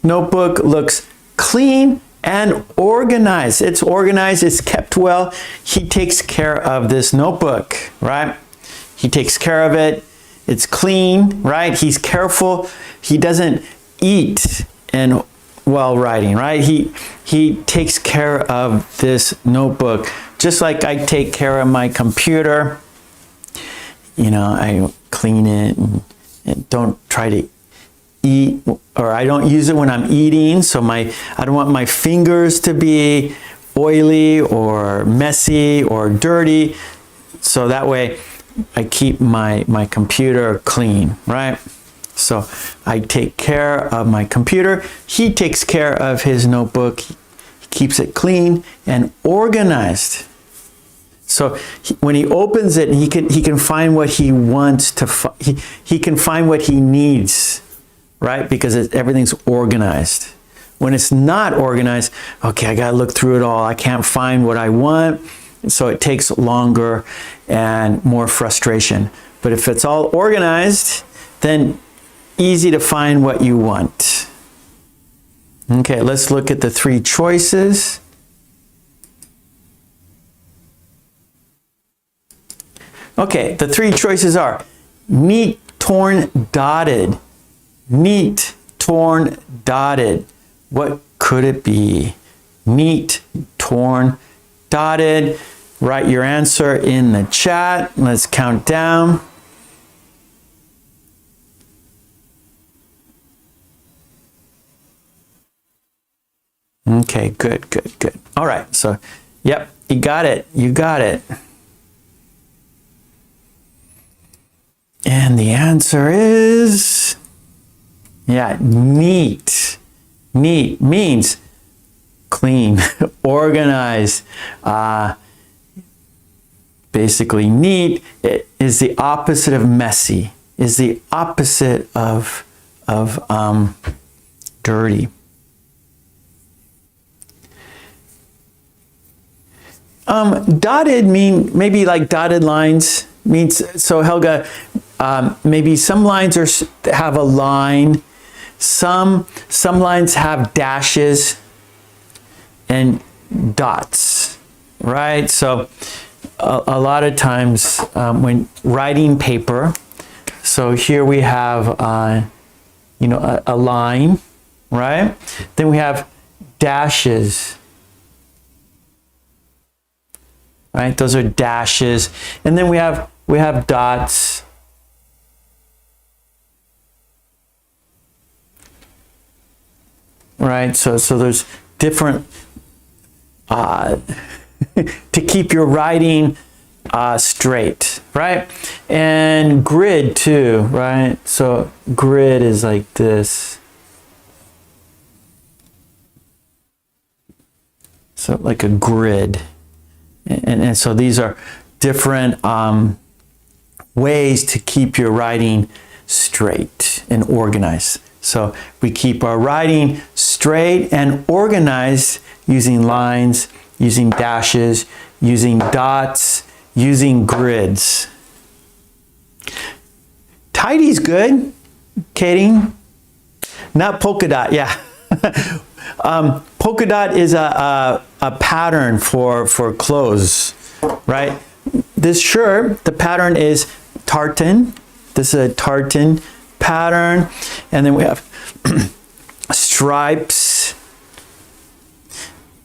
notebook looks clean and organized. It's organized, it's kept well. He takes care of this notebook, right? He takes care of it. It's clean, right? He's careful. He doesn't eat and while writing, right? He takes care of this notebook. Just like I take care of my computer. You know, I clean it and don't try to eat, or I don't use it when I'm eating. So I don't want my fingers to be oily or messy or dirty. So that way I keep my computer clean, right? So I take care of my computer. He takes care of his notebook. He keeps it clean and organized. So when he opens it, he can find what he wants to he can find what he needs, right? Because everything's organized. when it's not organized, okay, I got to look through it all. I can't find what I want. So it takes longer and more frustration. But if it's all organized, then easy to find what you want. Okay, let's look at the 3 choices. Okay, the 3 choices are neat, torn, dotted. Neat, torn, dotted. What could it be? Neat, torn, dotted. Write your answer in the chat. Let's count down. Okay, good. All right, so, yep, you got it. And the answer is, yeah, neat. Neat means clean, organized. Basically, neat is the opposite of messy, is the opposite of dirty. Dotted mean maybe like dotted lines means, so Helga, maybe some lines have a line, some lines have dashes and dots, right? So a lot of times when writing paper, so here we have a line, right? Then we have dashes. Right, those are dashes, and then we have dots. Right, so there's different to keep your writing straight, right? And grid too, right? So grid is like this. So like a grid. And so these are different ways to keep your writing straight and organized. So we keep our writing straight and organized using lines, using dashes, using dots, using grids. Tidy's good, Katie. Not polka dot, yeah. Polka dot is a pattern for clothes, right? This shirt, the pattern is tartan. This is a tartan pattern. And then we have stripes.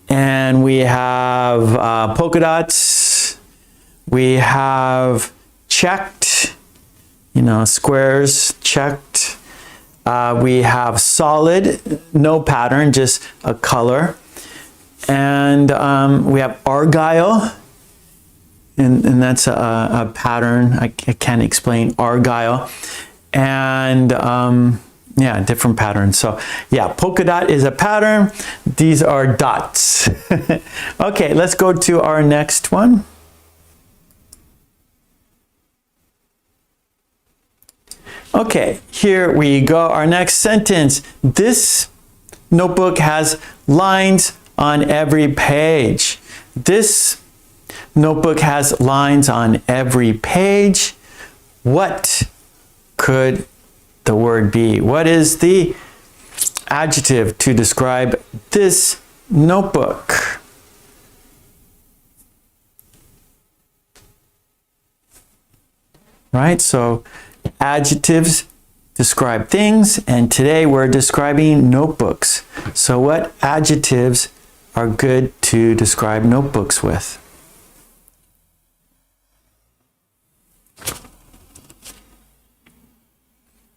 And we have polka dots. We have checked, squares, checked. We have solid, no pattern, just a color. And we have argyle, and that's a pattern. I can't explain argyle. And yeah, different patterns. So yeah, polka dot is a pattern. These are dots. Okay, let's go to our next one. Okay, here we go. Our next sentence. This notebook has lines on every page. This notebook has lines on every page. What could the word be? What is the adjective to describe this notebook? Right, so adjectives describe things, and today we're describing notebooks. So what adjectives are good to describe notebooks with?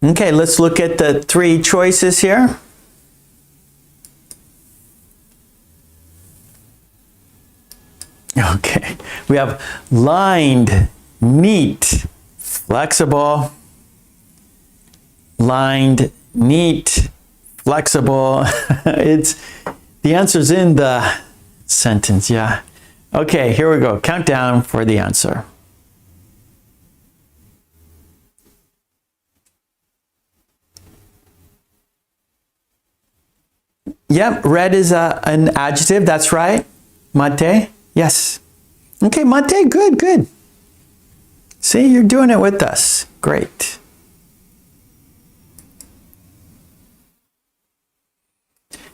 Okay, let's look at the 3 choices here. Okay, we have lined, neat, flexible. Lined, neat, flexible. The answer's in the sentence, yeah. Okay, here we go. Countdown for the answer. Yep, red is an adjective. That's right. Mate? Yes. Okay, mate, good, good. See, you're doing it with us. Great.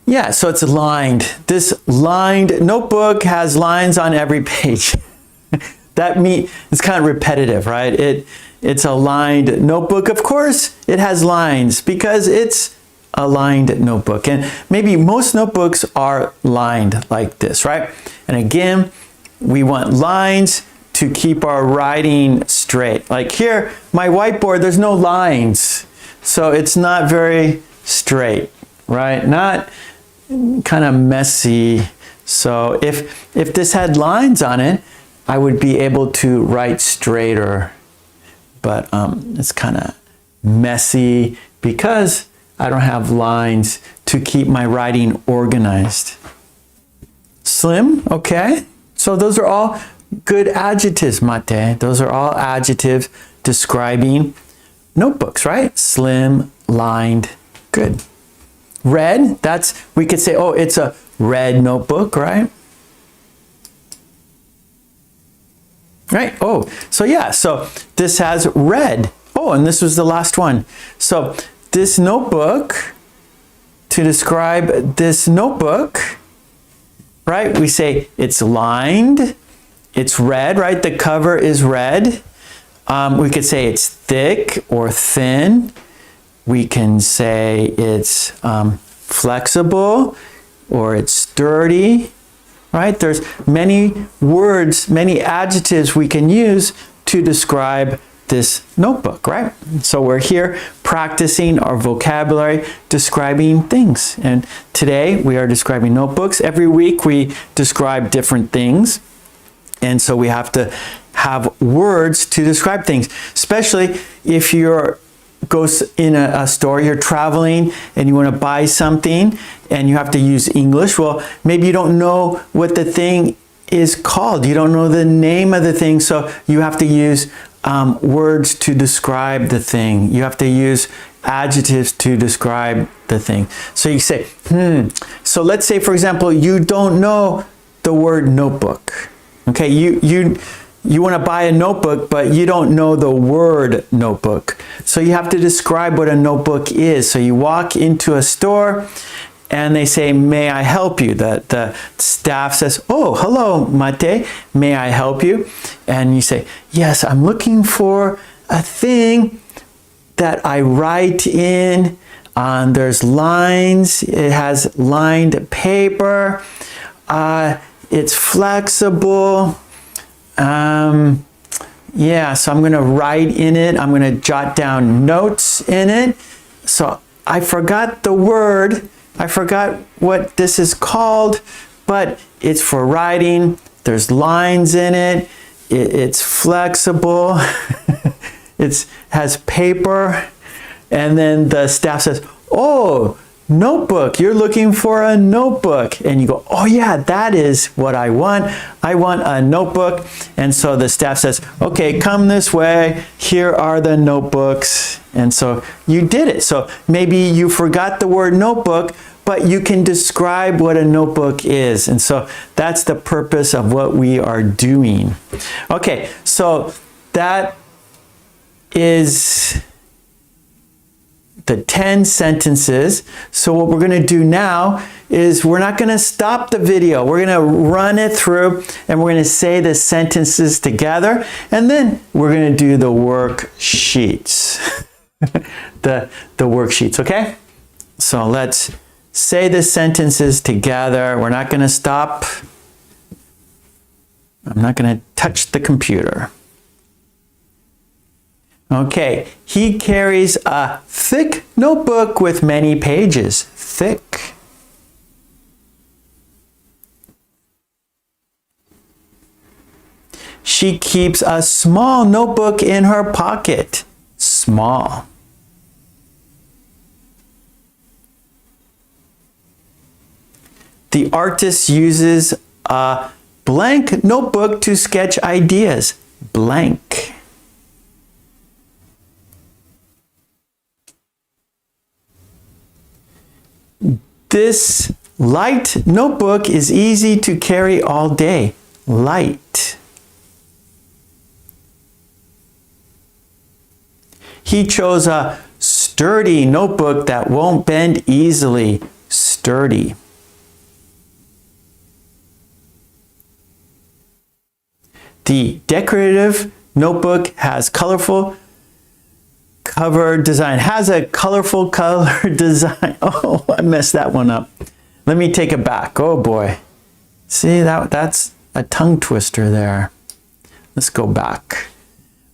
Yeah, so it's lined. This lined notebook has lines on every page. It's kind of repetitive, right? It's a lined notebook. Of course, it has lines because it's a lined notebook. And maybe most notebooks are lined like this, right? And again, we want lines to keep our writing straight. Like here, my whiteboard, there's no lines. So it's not very straight, right? Not kind of messy. So if this had lines on it, I would be able to write straighter. But it's kind of messy because I don't have lines to keep my writing organized. Slim, okay. So those are all good adjectives, Mate. Those are all adjectives describing notebooks, right? Slim, lined, good. Red, we could say, oh, it's a red notebook, right? Right, oh, so yeah, so this has red. Oh, and this was the last one. So this notebook, to describe this notebook, right, we say it's lined, it's red, right? The cover is red. We could say it's thick or thin. We can say it's flexible or it's sturdy, right? There's many words, many adjectives we can use to describe this notebook, right? So we're here practicing our vocabulary, describing things. And today we are describing notebooks. Every week we describe different things. And so we have to have words to describe things, especially if you're goes in a store, you're traveling and you want to buy something and you have to use English. Well, maybe you don't know what the thing is called. You don't know the name of the thing, so you have to use words to describe the thing. You have to use adjectives to describe the thing. So you say, So let's say, for example, you don't know the word notebook. Okay, you want to buy a notebook, but you don't know the word notebook. So you have to describe what a notebook is. So you walk into a store and they say, may I help you? The staff says, oh, hello, Mate, may I help you? And you say, yes, I'm looking for a thing that I write in. There's lines, it has lined paper, it's flexible. Yeah, so I'm going to write in it. I'm going to jot down notes in it. So I forgot the word. I forgot what this is called, but it's for writing. There's lines in it. It's flexible. It has paper. And then the staff says, oh, notebook, you're looking for a notebook. And you go, oh yeah, that is what I want. I want a notebook. And so the staff says, okay, come this way. Here are the notebooks. And so you did it. So maybe you forgot the word notebook, but you can describe what a notebook is. And so that's the purpose of what we are doing. Okay, so that is the 10 sentences. So what we're going to do now is we're not going to stop the video. We're going to run it through and we're going to say the sentences together, and then we're going to do the worksheets. the worksheets, okay? So let's say the sentences together. We're not going to stop. I'm not going to touch the computer. Okay, he carries a thick notebook with many pages. Thick. She keeps a small notebook in her pocket. Small. The artist uses a blank notebook to sketch ideas. Blank. This Light notebook is easy to carry all day. Light. He chose a sturdy notebook that won't bend easily. Sturdy. The decorative notebook has colorful cover design. Has a colorful color design. Oh, I messed that one up. Let me take it back. Oh boy. See, that's a tongue twister there. Let's go back.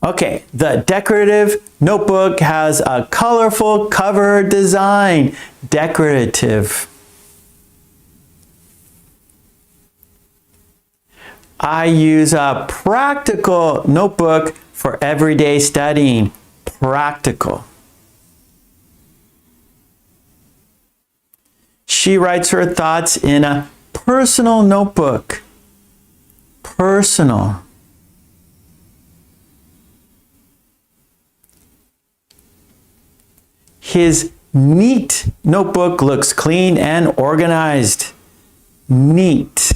Okay, the decorative notebook has a colorful cover design. Decorative. I use a practical notebook for everyday studying. Practical. She writes her thoughts in a personal notebook. Personal. His neat notebook looks clean and organized. Neat.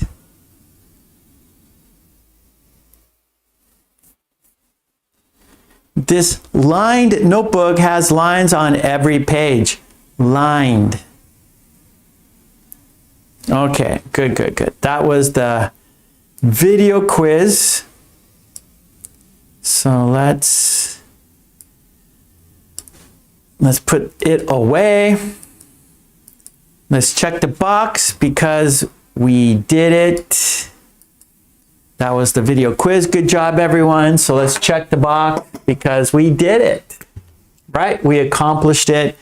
This lined notebook has lines on every page. Lined. Okay, good, good, good. That was the video quiz. So let's put it away. Let's check the box because we did it. That was the video quiz. Good job, everyone. So let's check the box because we did it, right? We accomplished it.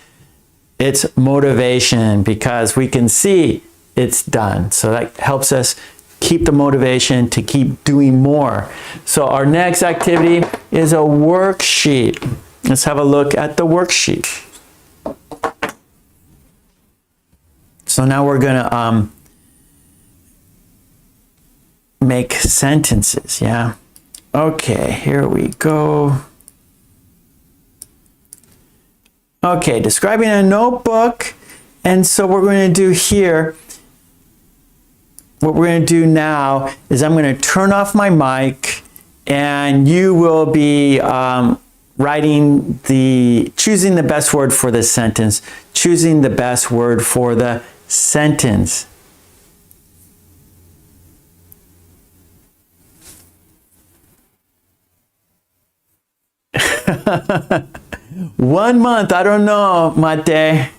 It's motivation because we can see it's done. So that helps us keep the motivation to keep doing more. So our next activity is a worksheet. Let's have a look at the worksheet. So now we're going to make sentences, yeah? Okay, here we go. Okay, describing a notebook. And so what we're going to do here, what we're going to do now is I'm going to turn off my mic and you will be choosing the best word for the sentence, choosing the best word for the sentence. One month, I don't know, Mate.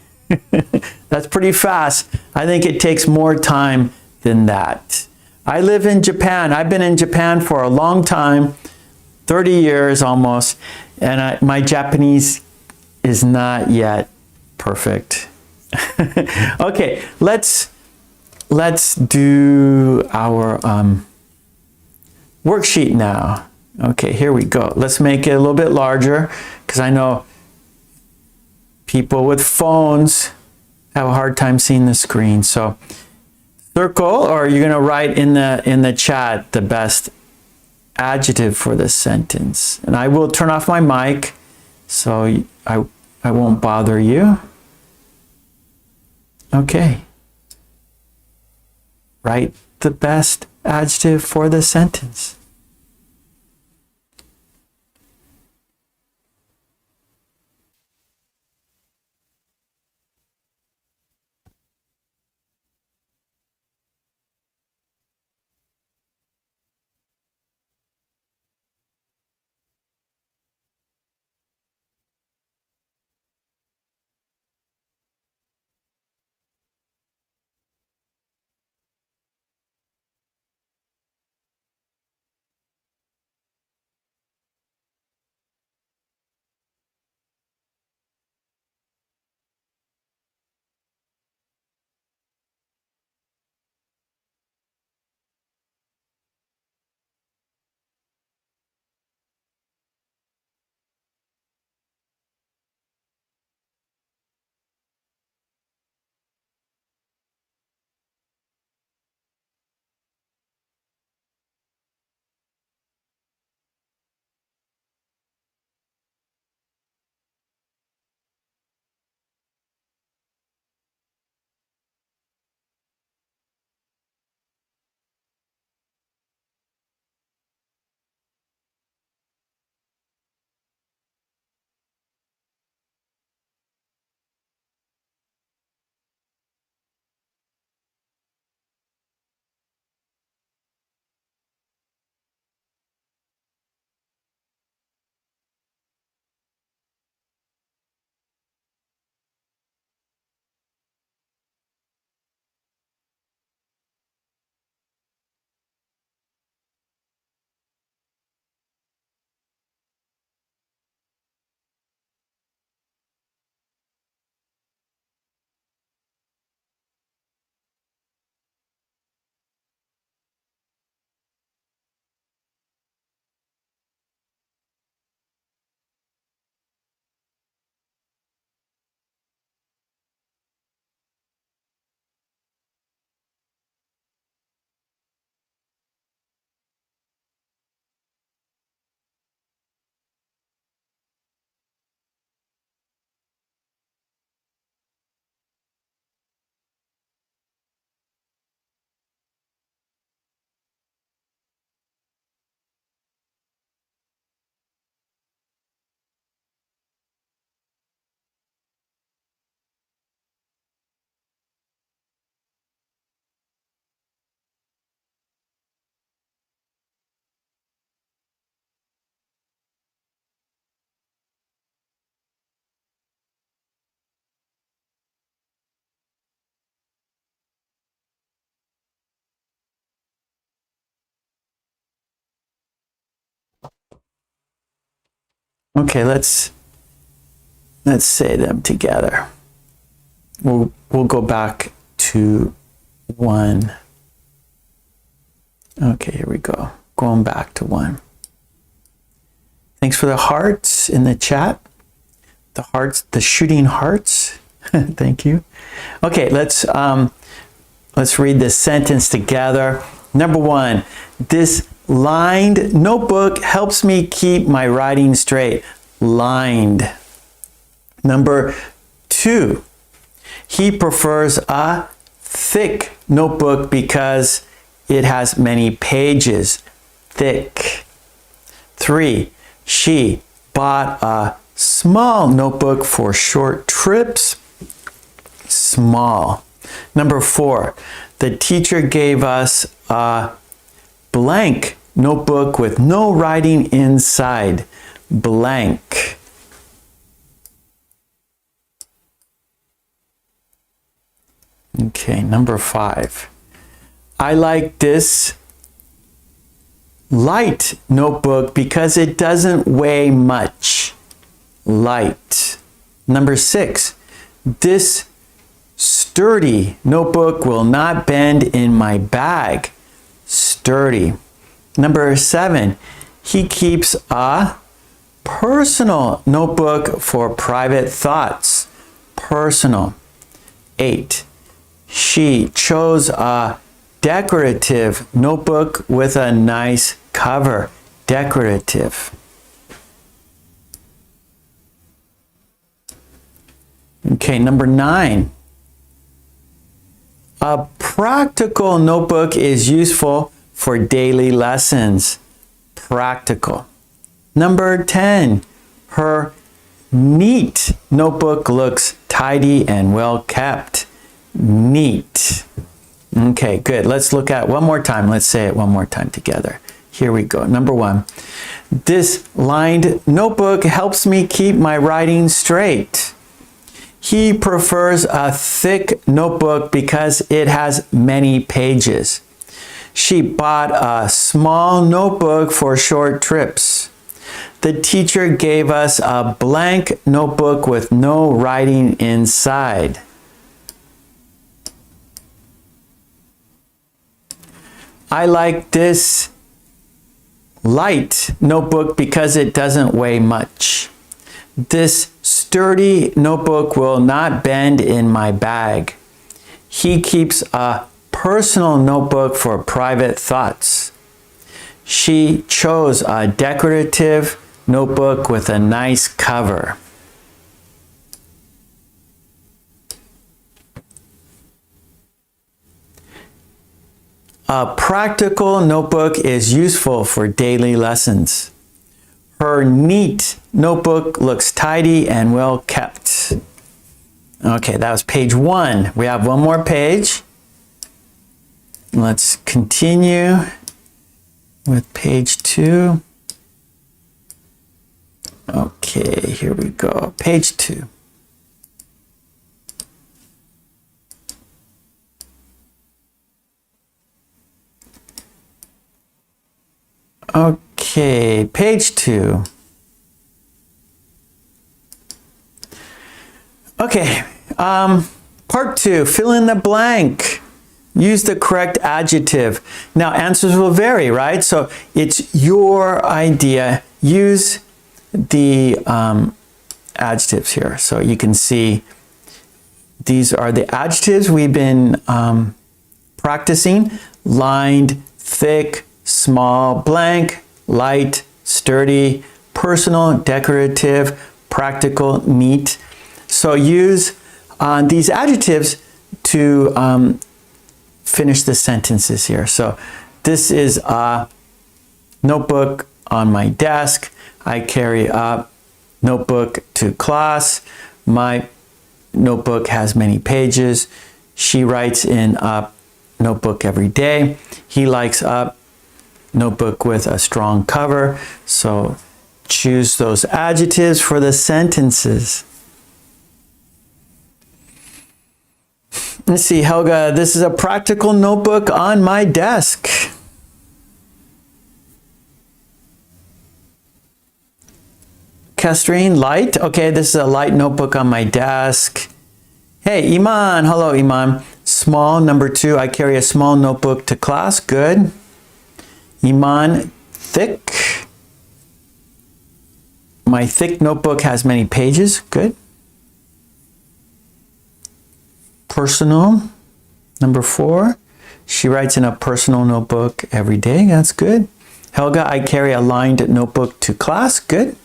That's pretty fast. I think it takes more time than that. I live in Japan. I've been in Japan for a long time, 30 years almost, and my Japanese is not yet perfect. Okay, let's do our worksheet now. Okay, here we go. Let's make it a little bit larger because I know people with phones have a hard time seeing the screen. So circle, or you're going to write in the chat the best adjective for this sentence. And I will turn off my mic so I won't bother you. Okay. Write the best adjective for the sentence. Okay, let's say them together. We'll go back to 1. Okay, here we go. Going back to 1. Thanks for the hearts in the chat. The hearts, the shooting hearts. Thank you. Okay, let's read this sentence together. Number 1, this lined notebook helps me keep my writing straight. Lined. Number 2, he prefers a thick notebook because it has many pages. Thick. 3, she bought a small notebook for short trips. Small. Number 4, the teacher gave us a blank notebook with no writing inside. Blank. Okay, number 5. I like this light notebook because it doesn't weigh much. Light. Number 6. This sturdy notebook will not bend in my bag. Sturdy. Number 7. He keeps a personal notebook for private thoughts. Personal. 8. She chose a decorative notebook with a nice cover. Decorative. Okay, number 9. A practical notebook is useful for daily lessons. Practical. Number 10. Her neat notebook looks tidy and well kept. Neat. Okay, good. Let's look at one more time. Let's say it one more time together. Here we go. Number 1. This lined notebook helps me keep my writing straight. He prefers a thick notebook because it has many pages. She bought a small notebook for short trips. The teacher gave us a blank notebook with no writing inside. I like this light notebook because it doesn't weigh much. This sturdy notebook will not bend in my bag. He keeps a personal notebook for private thoughts. She chose a decorative notebook with a nice cover. A practical notebook is useful for daily lessons. Her neat notebook looks tidy and well kept. Okay, that was page 1. We have one more page. Let's continue with page 2. Okay, here we go. Page 2. Okay, page 2. Okay, part 2, fill in the blank. Use the correct adjective. Now, answers will vary, right? So it's your idea. Use the adjectives here. So you can see these are the adjectives we've been practicing. Lined, thick, small, blank, light, sturdy, personal, decorative, practical, neat. So use these adjectives to finish the sentences here. So this is a notebook on my desk. I carry a notebook to class. My notebook has many pages. She writes in a notebook every day. He likes a notebook with a strong cover. So choose those adjectives for the sentences. Let's see, Helga, this is a practical notebook on my desk. Catherine? Light? Okay, this is a light notebook on my desk. Hey, Iman. Hello, Iman. Small, number 2. I carry a small notebook to class. Good. Iman, thick. My thick notebook has many pages. Good. Personal, number 4. She writes in a personal notebook every day. That's good. Helga, I carry a lined notebook to class. Good.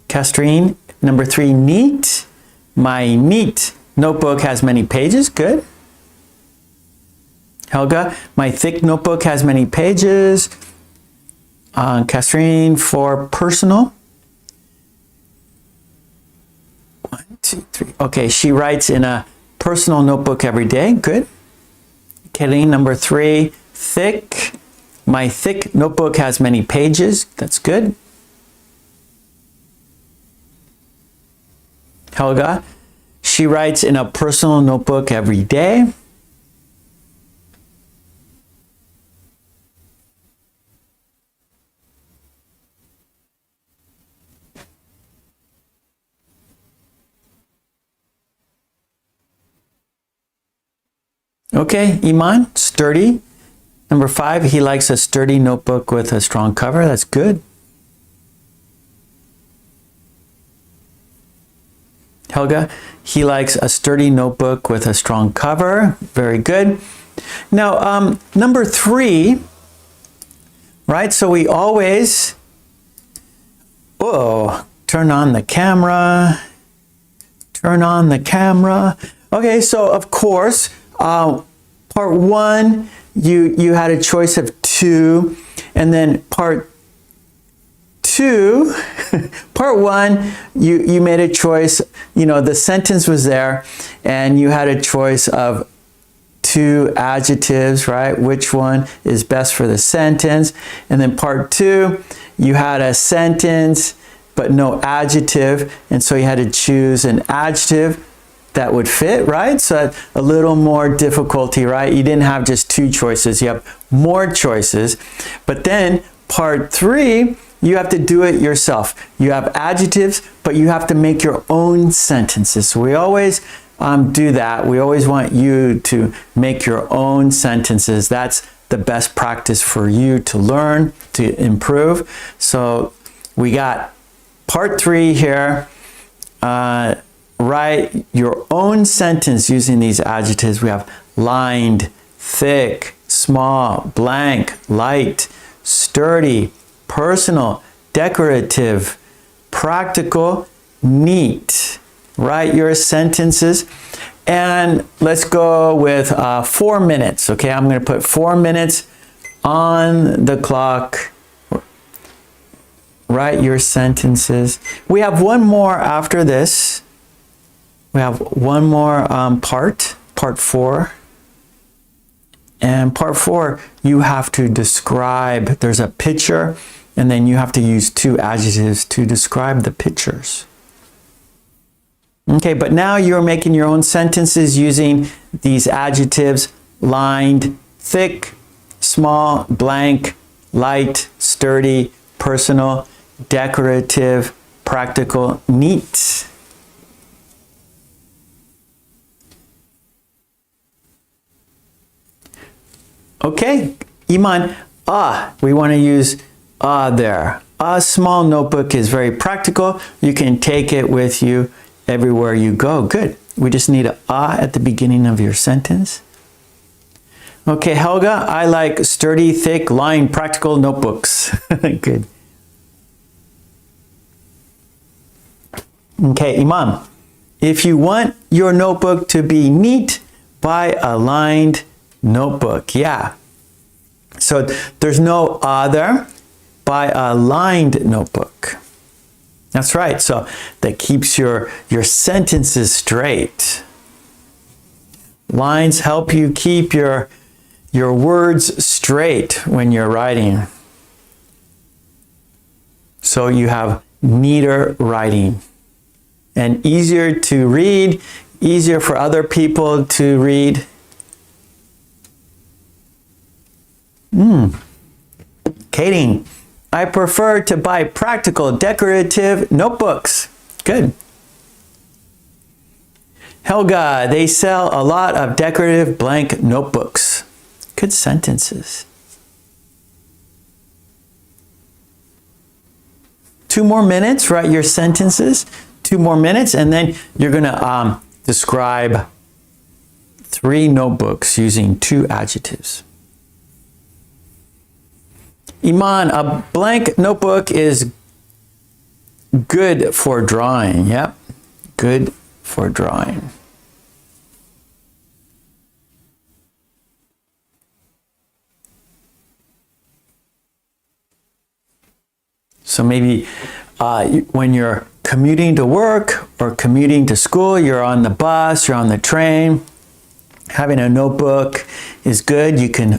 Castrine, number 3, neat. My neat notebook has many pages. Good. Helga, my thick notebook has many pages. Castrine, for personal. 1, 2, 3. Okay, she writes in a personal notebook every day. Good. Kathleen, number 3, thick. My thick notebook has many pages. That's good. Helga, she writes in a personal notebook every day. Okay, Iman, sturdy. Number 5, he likes a sturdy notebook with a strong cover. That's good. Helga, he likes a sturdy notebook with a strong cover. Very good. Now, number 3, right? So we always, turn on the camera. Turn on the camera. Okay, so of course, part 1, you had a choice of 2, and then part 2, part 1, you made a choice, the sentence was there, and you had a choice of 2 adjectives, right? Which one is best for the sentence? And then part 2, you had a sentence, but no adjective, and so you had to choose an adjective that would fit, right? So a little more difficulty, right? You didn't have just 2 choices, you have more choices. But then part 3, you have to do it yourself. You have adjectives, but you have to make your own sentences. So we always do that. We always want you to make your own sentences. That's the best practice for you to learn, to improve. So we got part 3 here. Write your own sentence using these adjectives. We have lined, thick, small, blank, light, sturdy, personal, decorative, practical, neat. Write your sentences. And let's go with 4 minutes. Okay, I'm going to put 4 minutes on the clock. Write your sentences. We have one more after this. We have one more part 4. And part 4, you have to describe, there's a picture, and then you have to use 2 adjectives to describe the pictures. Okay, but now you're making your own sentences using these adjectives: lined, thick, small, blank, light, sturdy, personal, decorative, practical, neat. Okay, Iman, we want to use there. A small notebook is very practical. You can take it with you everywhere you go. Good. We just need a at the beginning of your sentence. Okay, Helga, I like sturdy, thick, lined, practical notebooks. Good. Okay, Iman, if you want your notebook to be neat, buy a lined notebook. Yeah. So there's no there. Buy a lined notebook. That's right. So that keeps your sentences straight. Lines help you keep your words straight when you're writing. So you have neater writing and easier to read, easier for other people to read. Katie, I prefer to buy practical decorative notebooks. Good. Helga, they sell a lot of decorative blank notebooks. Good sentences. 2 more minutes, write your sentences. 2 more minutes, and then you're going to describe 3 notebooks using 2 adjectives. Iman, a blank notebook is good for drawing. Yep, good for drawing. So maybe when you're commuting to work or commuting to school, you're on the bus, you're on the train, having a notebook is good. You can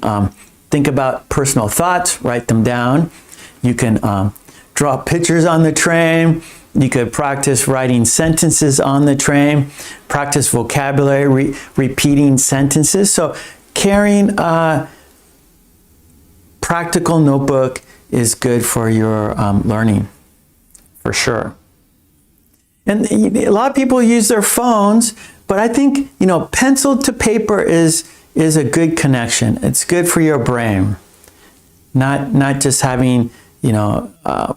think about personal thoughts, write them down. You can draw pictures on the train. You could practice writing sentences on the train, practice vocabulary, repeating sentences. So carrying a practical notebook is good for your learning, for sure. And a lot of people use their phones, but I think, pencil to paper is a good connection. It's good for your brain. Not just having,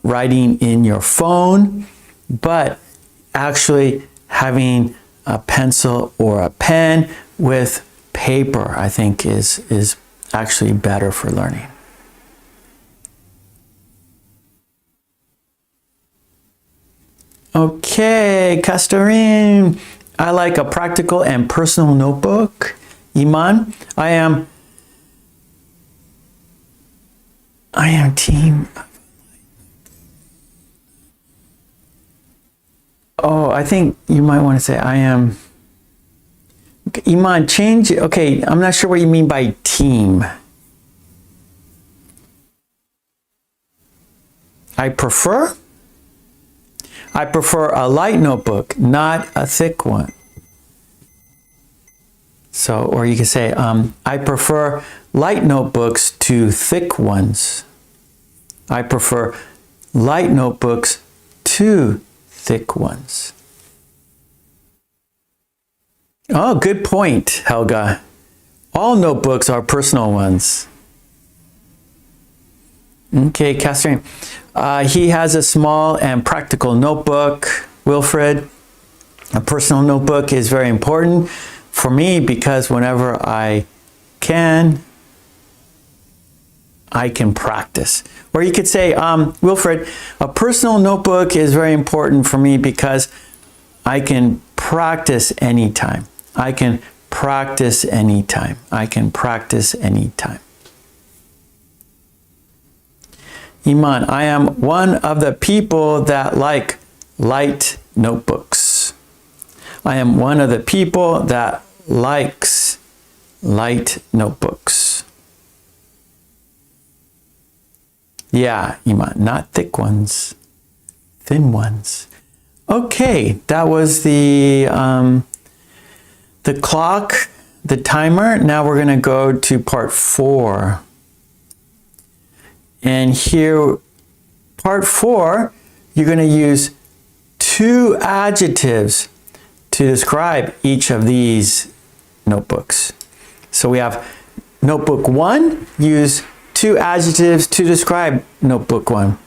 writing in your phone, but actually having a pencil or a pen with paper, I think is actually better for learning. Okay, Castorin, I like a practical and personal notebook. Iman, I am team. Oh, I think you might want to say I am. Okay, Iman, change. Okay, I'm not sure what you mean by team. I prefer a light notebook, not a thick one. So, or you can say, I prefer light notebooks to thick ones. I prefer light notebooks to thick ones. Oh, good point, Helga. All notebooks are personal ones. Okay, Catherine. He has a small and practical notebook. Wilfred, a personal notebook is very important for me because whenever I can practice. Or you could say, Wilfred, a personal notebook is very important for me because I can practice anytime. I can practice anytime. I can practice anytime. Iman, I am one of the people that like light notebooks. I am one of the people that likes light notebooks. Yeah, Iman, not thick ones, thin ones. Okay, that was the clock, the timer. Now we're going to go to part 4. And here, part 4, you're going to use 2 adjectives to describe each of these notebooks. So we have notebook 1, use 2 adjectives to describe notebook 1.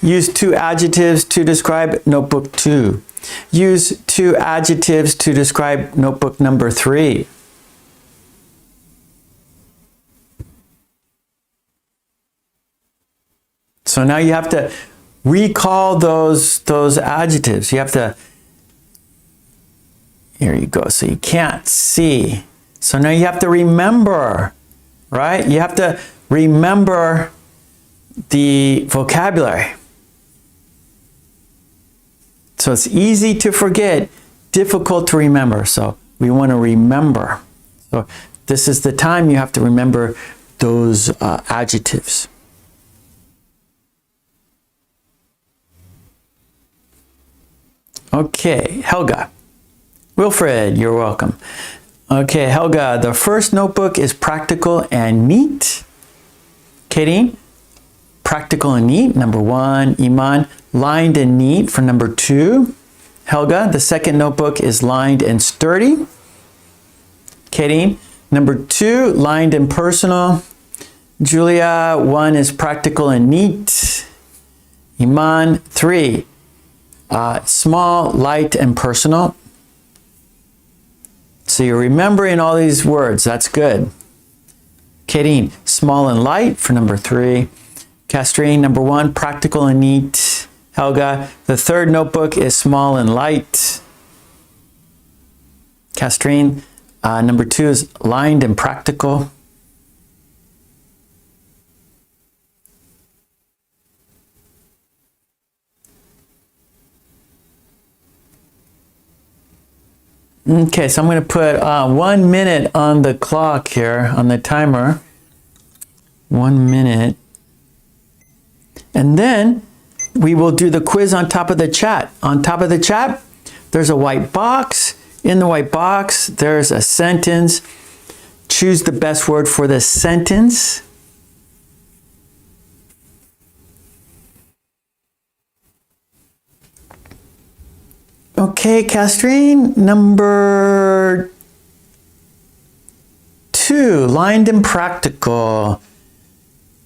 Use 2 adjectives to describe notebook 2. Use 2 adjectives to describe notebook number 3. So now you have to recall those adjectives. You have to, here you go. So you can't see. So now you have to remember, right? You have to remember the vocabulary. So it's easy to forget, difficult to remember. So we want to remember. So this is the time you have to remember those adjectives. Okay, Helga. Wilfred, you're welcome. Okay, Helga, the first notebook is practical and neat. Katie, practical and neat, number 1. Iman, lined and neat for number 2. Helga, the second notebook is lined and sturdy. Katie, number 2, lined and personal. Julia, 1 is practical and neat. Iman, 3, small, light, and personal. So you're remembering all these words. That's good. Katie, small and light for number 3. Castrine, number 1, practical and neat. Helga, the third notebook is small and light. Castrine, number 2 is lined and practical. Okay, so I'm going to put 1 minute on the clock here, on the timer. 1 minute. And then we will do the quiz on top of the chat. On top of the chat, there's a white box. In the white box, there's a sentence. Choose the best word for the sentence. Okay, Castrine, number 2, lined and practical.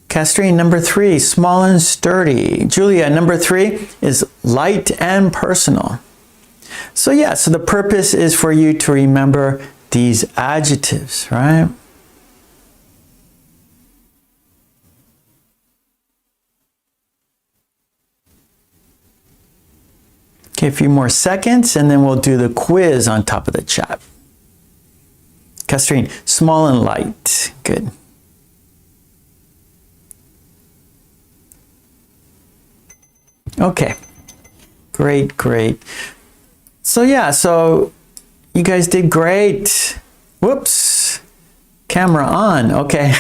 Castrine, number 3, small and sturdy. Julia, number 3 is light and personal. So yeah, so the purpose is for you to remember these adjectives, right? Okay, a few more seconds and then we'll do the quiz on top of the chat. Castrine, small and light. Good. Okay, great, great. So yeah, so you guys did great. Whoops, camera on, okay.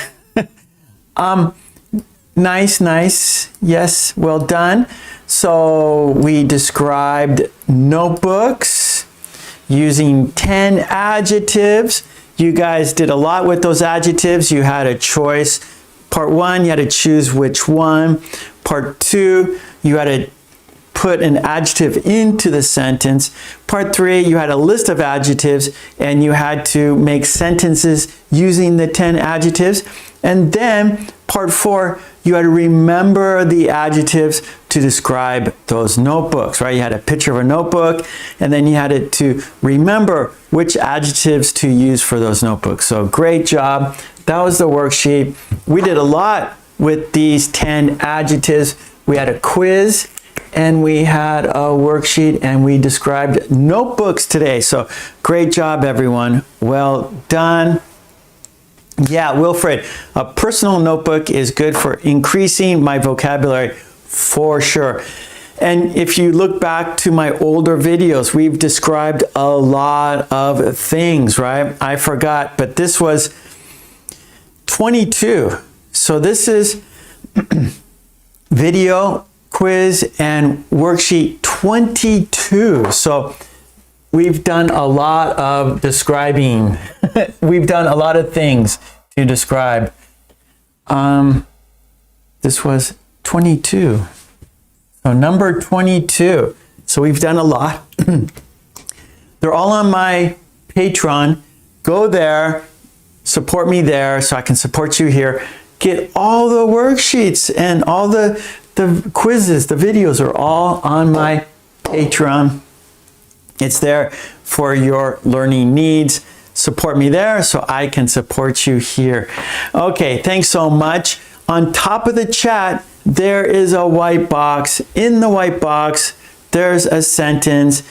Nice, nice, yes, well done. So we described notebooks using 10 adjectives. You guys did a lot with those adjectives. You had a choice. Part 1, you had to choose which one. Part 2, you had to put an adjective into the sentence. Part 3, you had a list of adjectives and you had to make sentences using the 10 adjectives. And then part 4, you had to remember the adjectives to describe those notebooks, right? You had a picture of a notebook and then you had to remember which adjectives to use for those notebooks. So great job. That was the worksheet. We did a lot with these 10 adjectives. We had a quiz and we had a worksheet and we described notebooks today. So great job, everyone. Well done. Yeah, Wilfred, a personal notebook is good for increasing my vocabulary for sure. And if you look back to my older videos, we've described a lot of things, right? I forgot, but this was 22. So this is video, quiz, and worksheet 22. So we've done a lot of describing. We've done a lot of things to describe. This was 22. So number 22. So we've done a lot. They're all on my Patreon. Go there, support me there so I can support you here. Get all the worksheets and all the quizzes, the videos are all on my Patreon. It's there for your learning needs. Support me there so I can support you here. Okay, thanks so much. On top of the chat, there is a white box. In the white box, there's a sentence.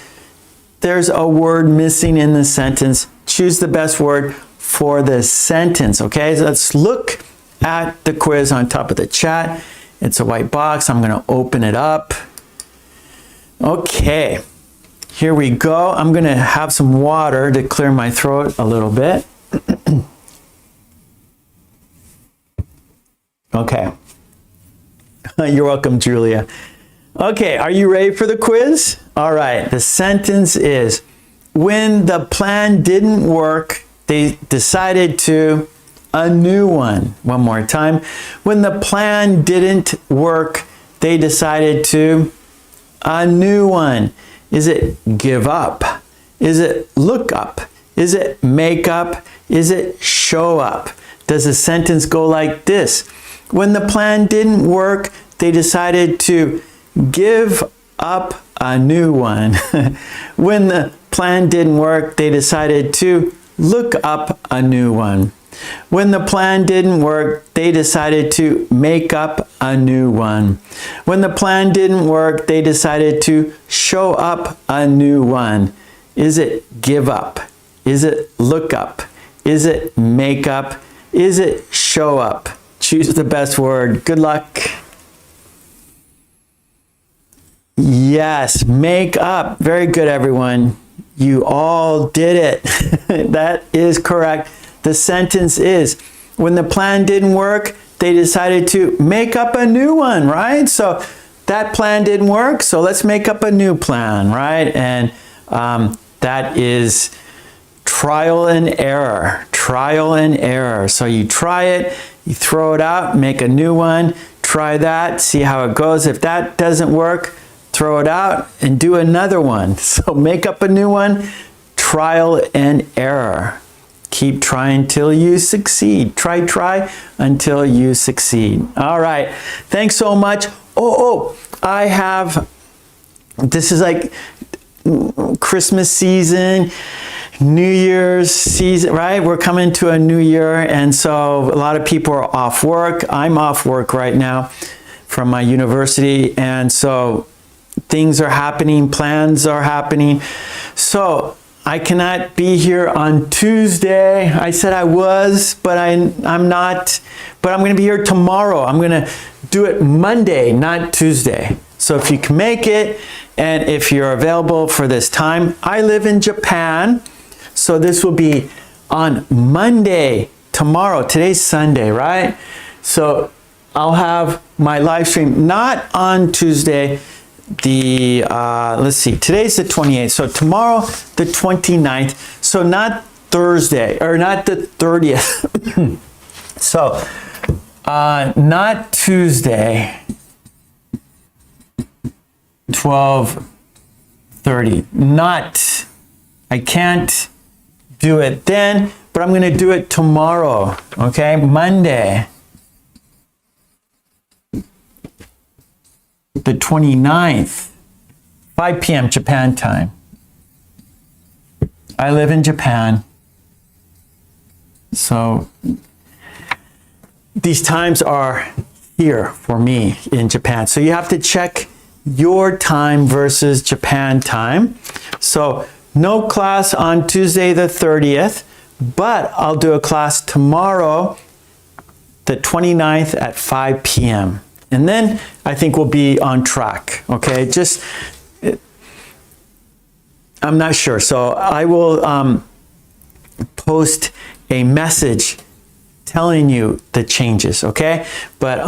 There's a word missing in the sentence. Choose the best word for the sentence, okay? So let's look at the quiz on top of the chat. It's a white box. I'm going to open it up. Okay. Here we go. I'm going to have some water to clear my throat a little bit. Okay. You're welcome, Julia. Okay, are you ready for the quiz? All right, the sentence is, when the plan didn't work, they decided to a new one. One more time. When the plan didn't work, they decided to a new one. Is it give up? Is it look up? Is it make up? Is it show up? Does a sentence go like this? When the plan didn't work, they decided to give up a new one. When the plan didn't work, they decided to look up a new one. When the plan didn't work, they decided to make up a new one. When the plan didn't work, they decided to show up a new one. Is it give up? Is it look up? Is it make up? Is it show up? Choose the best word. Good luck. Yes, make up. Very good, everyone. You all did it. That is correct. The sentence is, when the plan didn't work, they decided to make up a new one, right? So that plan didn't work, so let's make up a new plan, right? And that is trial and error. Trial and error. So you try it, you throw it out, make a new one, try that, see how it goes. If that doesn't work, throw it out and do another one. So make up a new one, trial and error. Keep trying till you succeed. Try until you succeed. All right. Thanks so much. I have, this is like Christmas season, New Year's season, right? We're coming to a new year, and so a lot of people are off work. I'm off work right now from my university, and so things are happening, plans are happening. So I cannot be here on Tuesday. I said I was, but I'm not. But I'm going to be here tomorrow. I'm going to do it Monday, not Tuesday. So if you can make it, and if you're available for this time, I live in Japan. So this will be on Monday, tomorrow. Today's Sunday, right? So I'll have my live stream not on Tuesday. Let's see, today's the 28th, so tomorrow the 29th, so not Thursday, or not the 30th. So not Tuesday, 12:30. Not, I can't do it then, but I'm going to do it tomorrow, okay? Monday, the 29th, 5 p.m. Japan time. I live in Japan. So these times are here for me in Japan. So you have to check your time versus Japan time. So no class on Tuesday the 30th, but I'll do a class tomorrow, the 29th at 5 p.m. And then I think we'll be on track, okay? Just, I'm not sure. So I will post a message telling you the changes, okay? But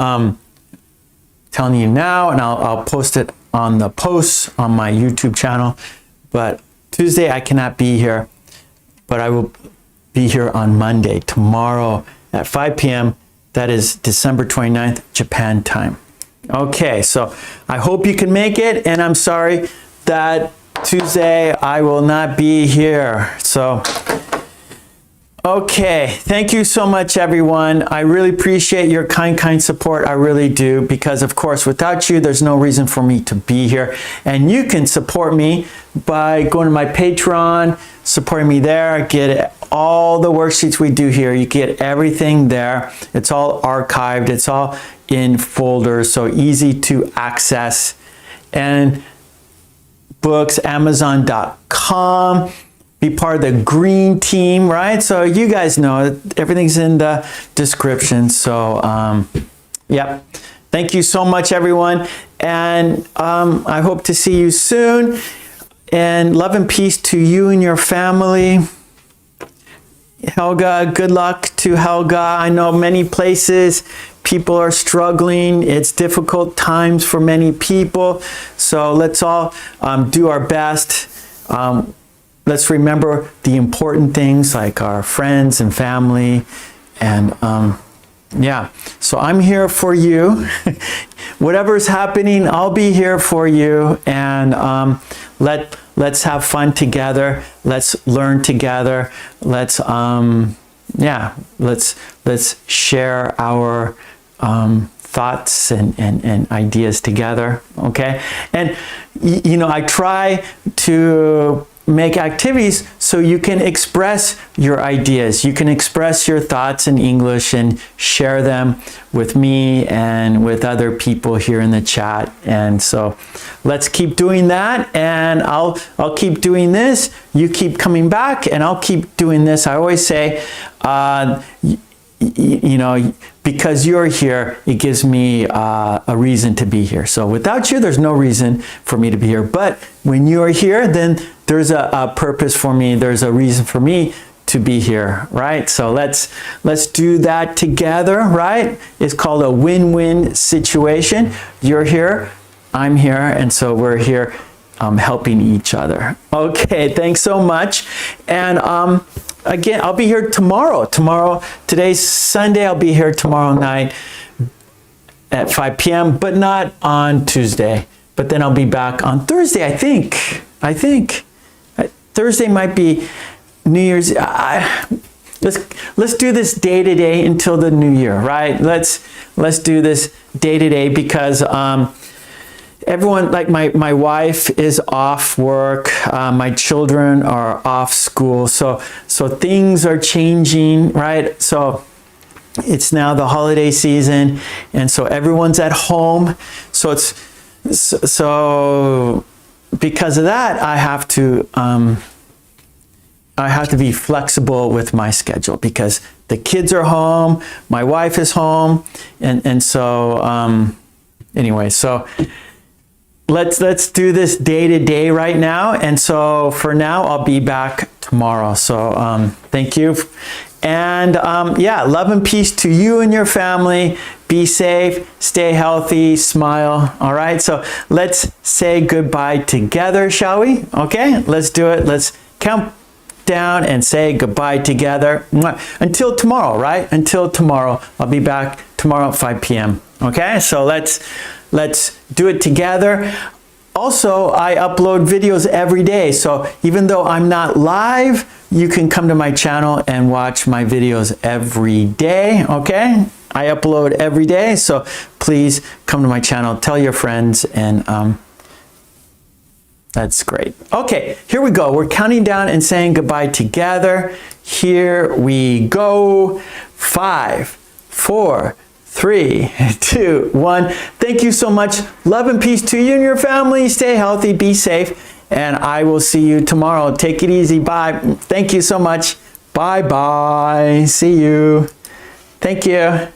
telling you now, and I'll post it on the posts on my YouTube channel. But Tuesday I cannot be here, but I will be here on Monday, tomorrow at 5 p.m. That is December 29th, Japan time. Okay, so I hope you can make it, and I'm sorry that Tuesday I will not be here. So, okay, thank you so much, everyone. I really appreciate your kind support. I really do, because of course, without you, there's no reason for me to be here. And you can support me by going to my Patreon, supporting me there, get all the worksheets we do here. You get everything there. It's all archived. It's all in folders, so easy to access. And books, Amazon.com. Be part of the green team, right? So you guys know everything's in the description. So, yep. Thank you so much, everyone. And I hope to see you soon. And love and peace to you and your family. Helga, good luck to Helga. I know many places people are struggling. It's difficult times for many people. So let's all do our best. Let's remember the important things like our friends and family, And yeah, so I'm here for you. Whatever's happening, I'll be here for you. And let's have fun together. Let's learn together. Let's let's share our thoughts and ideas together. Okay, and you know, I try to make activities so you can express your ideas. You can express your thoughts in English and share them with me and with other people here in the chat. And so let's keep doing that, and I'll keep doing this. You keep coming back, and I'll keep doing this. I always say, you know, because you're here, it gives me a reason to be here. So without you, there's no reason for me to be here. But when you are here, then there's a purpose for me. There's a reason for me to be here, right? So let's do that together, right? It's called a win-win situation. You're here, I'm here, and so we're here helping each other. Okay, thanks so much. And again, I'll be here tomorrow. Today's Sunday. I'll be here tomorrow night at 5 p.m., but not on Tuesday. But then I'll be back on Thursday, I think. Thursday might be New Year's. Let's do this day to day until the new year, right? Let's do this day to day because everyone, like my wife is off work, my children are off school, so things are changing, right? So it's now the holiday season, and so everyone's at home. So because of that, I have to be flexible with my schedule because the kids are home, my wife is home, and so anyway, so let's do this day to day right now. And so for now, I'll be back tomorrow. So thank you. And yeah, love and peace to you and your family. Be safe, stay healthy, smile. All right, so let's say goodbye together, shall we? Okay, let's do it. Let's count down and say goodbye together. Until tomorrow, right? Until tomorrow. I'll be back tomorrow at 5 p.m. Okay, so let's do it together. Also, I upload videos every day. So even though I'm not live, you can come to my channel and watch my videos every day, okay? I upload every day, so please come to my channel, tell your friends, and that's great. Okay, here we go. We're counting down and saying goodbye together. Here we go. 5, 4, 3, 2, 1. Thank you so much. Love and peace to you and your family. Stay healthy, be safe, and I will see you tomorrow. Take it easy. Bye. Thank you so much. Bye-bye. See you. Thank you.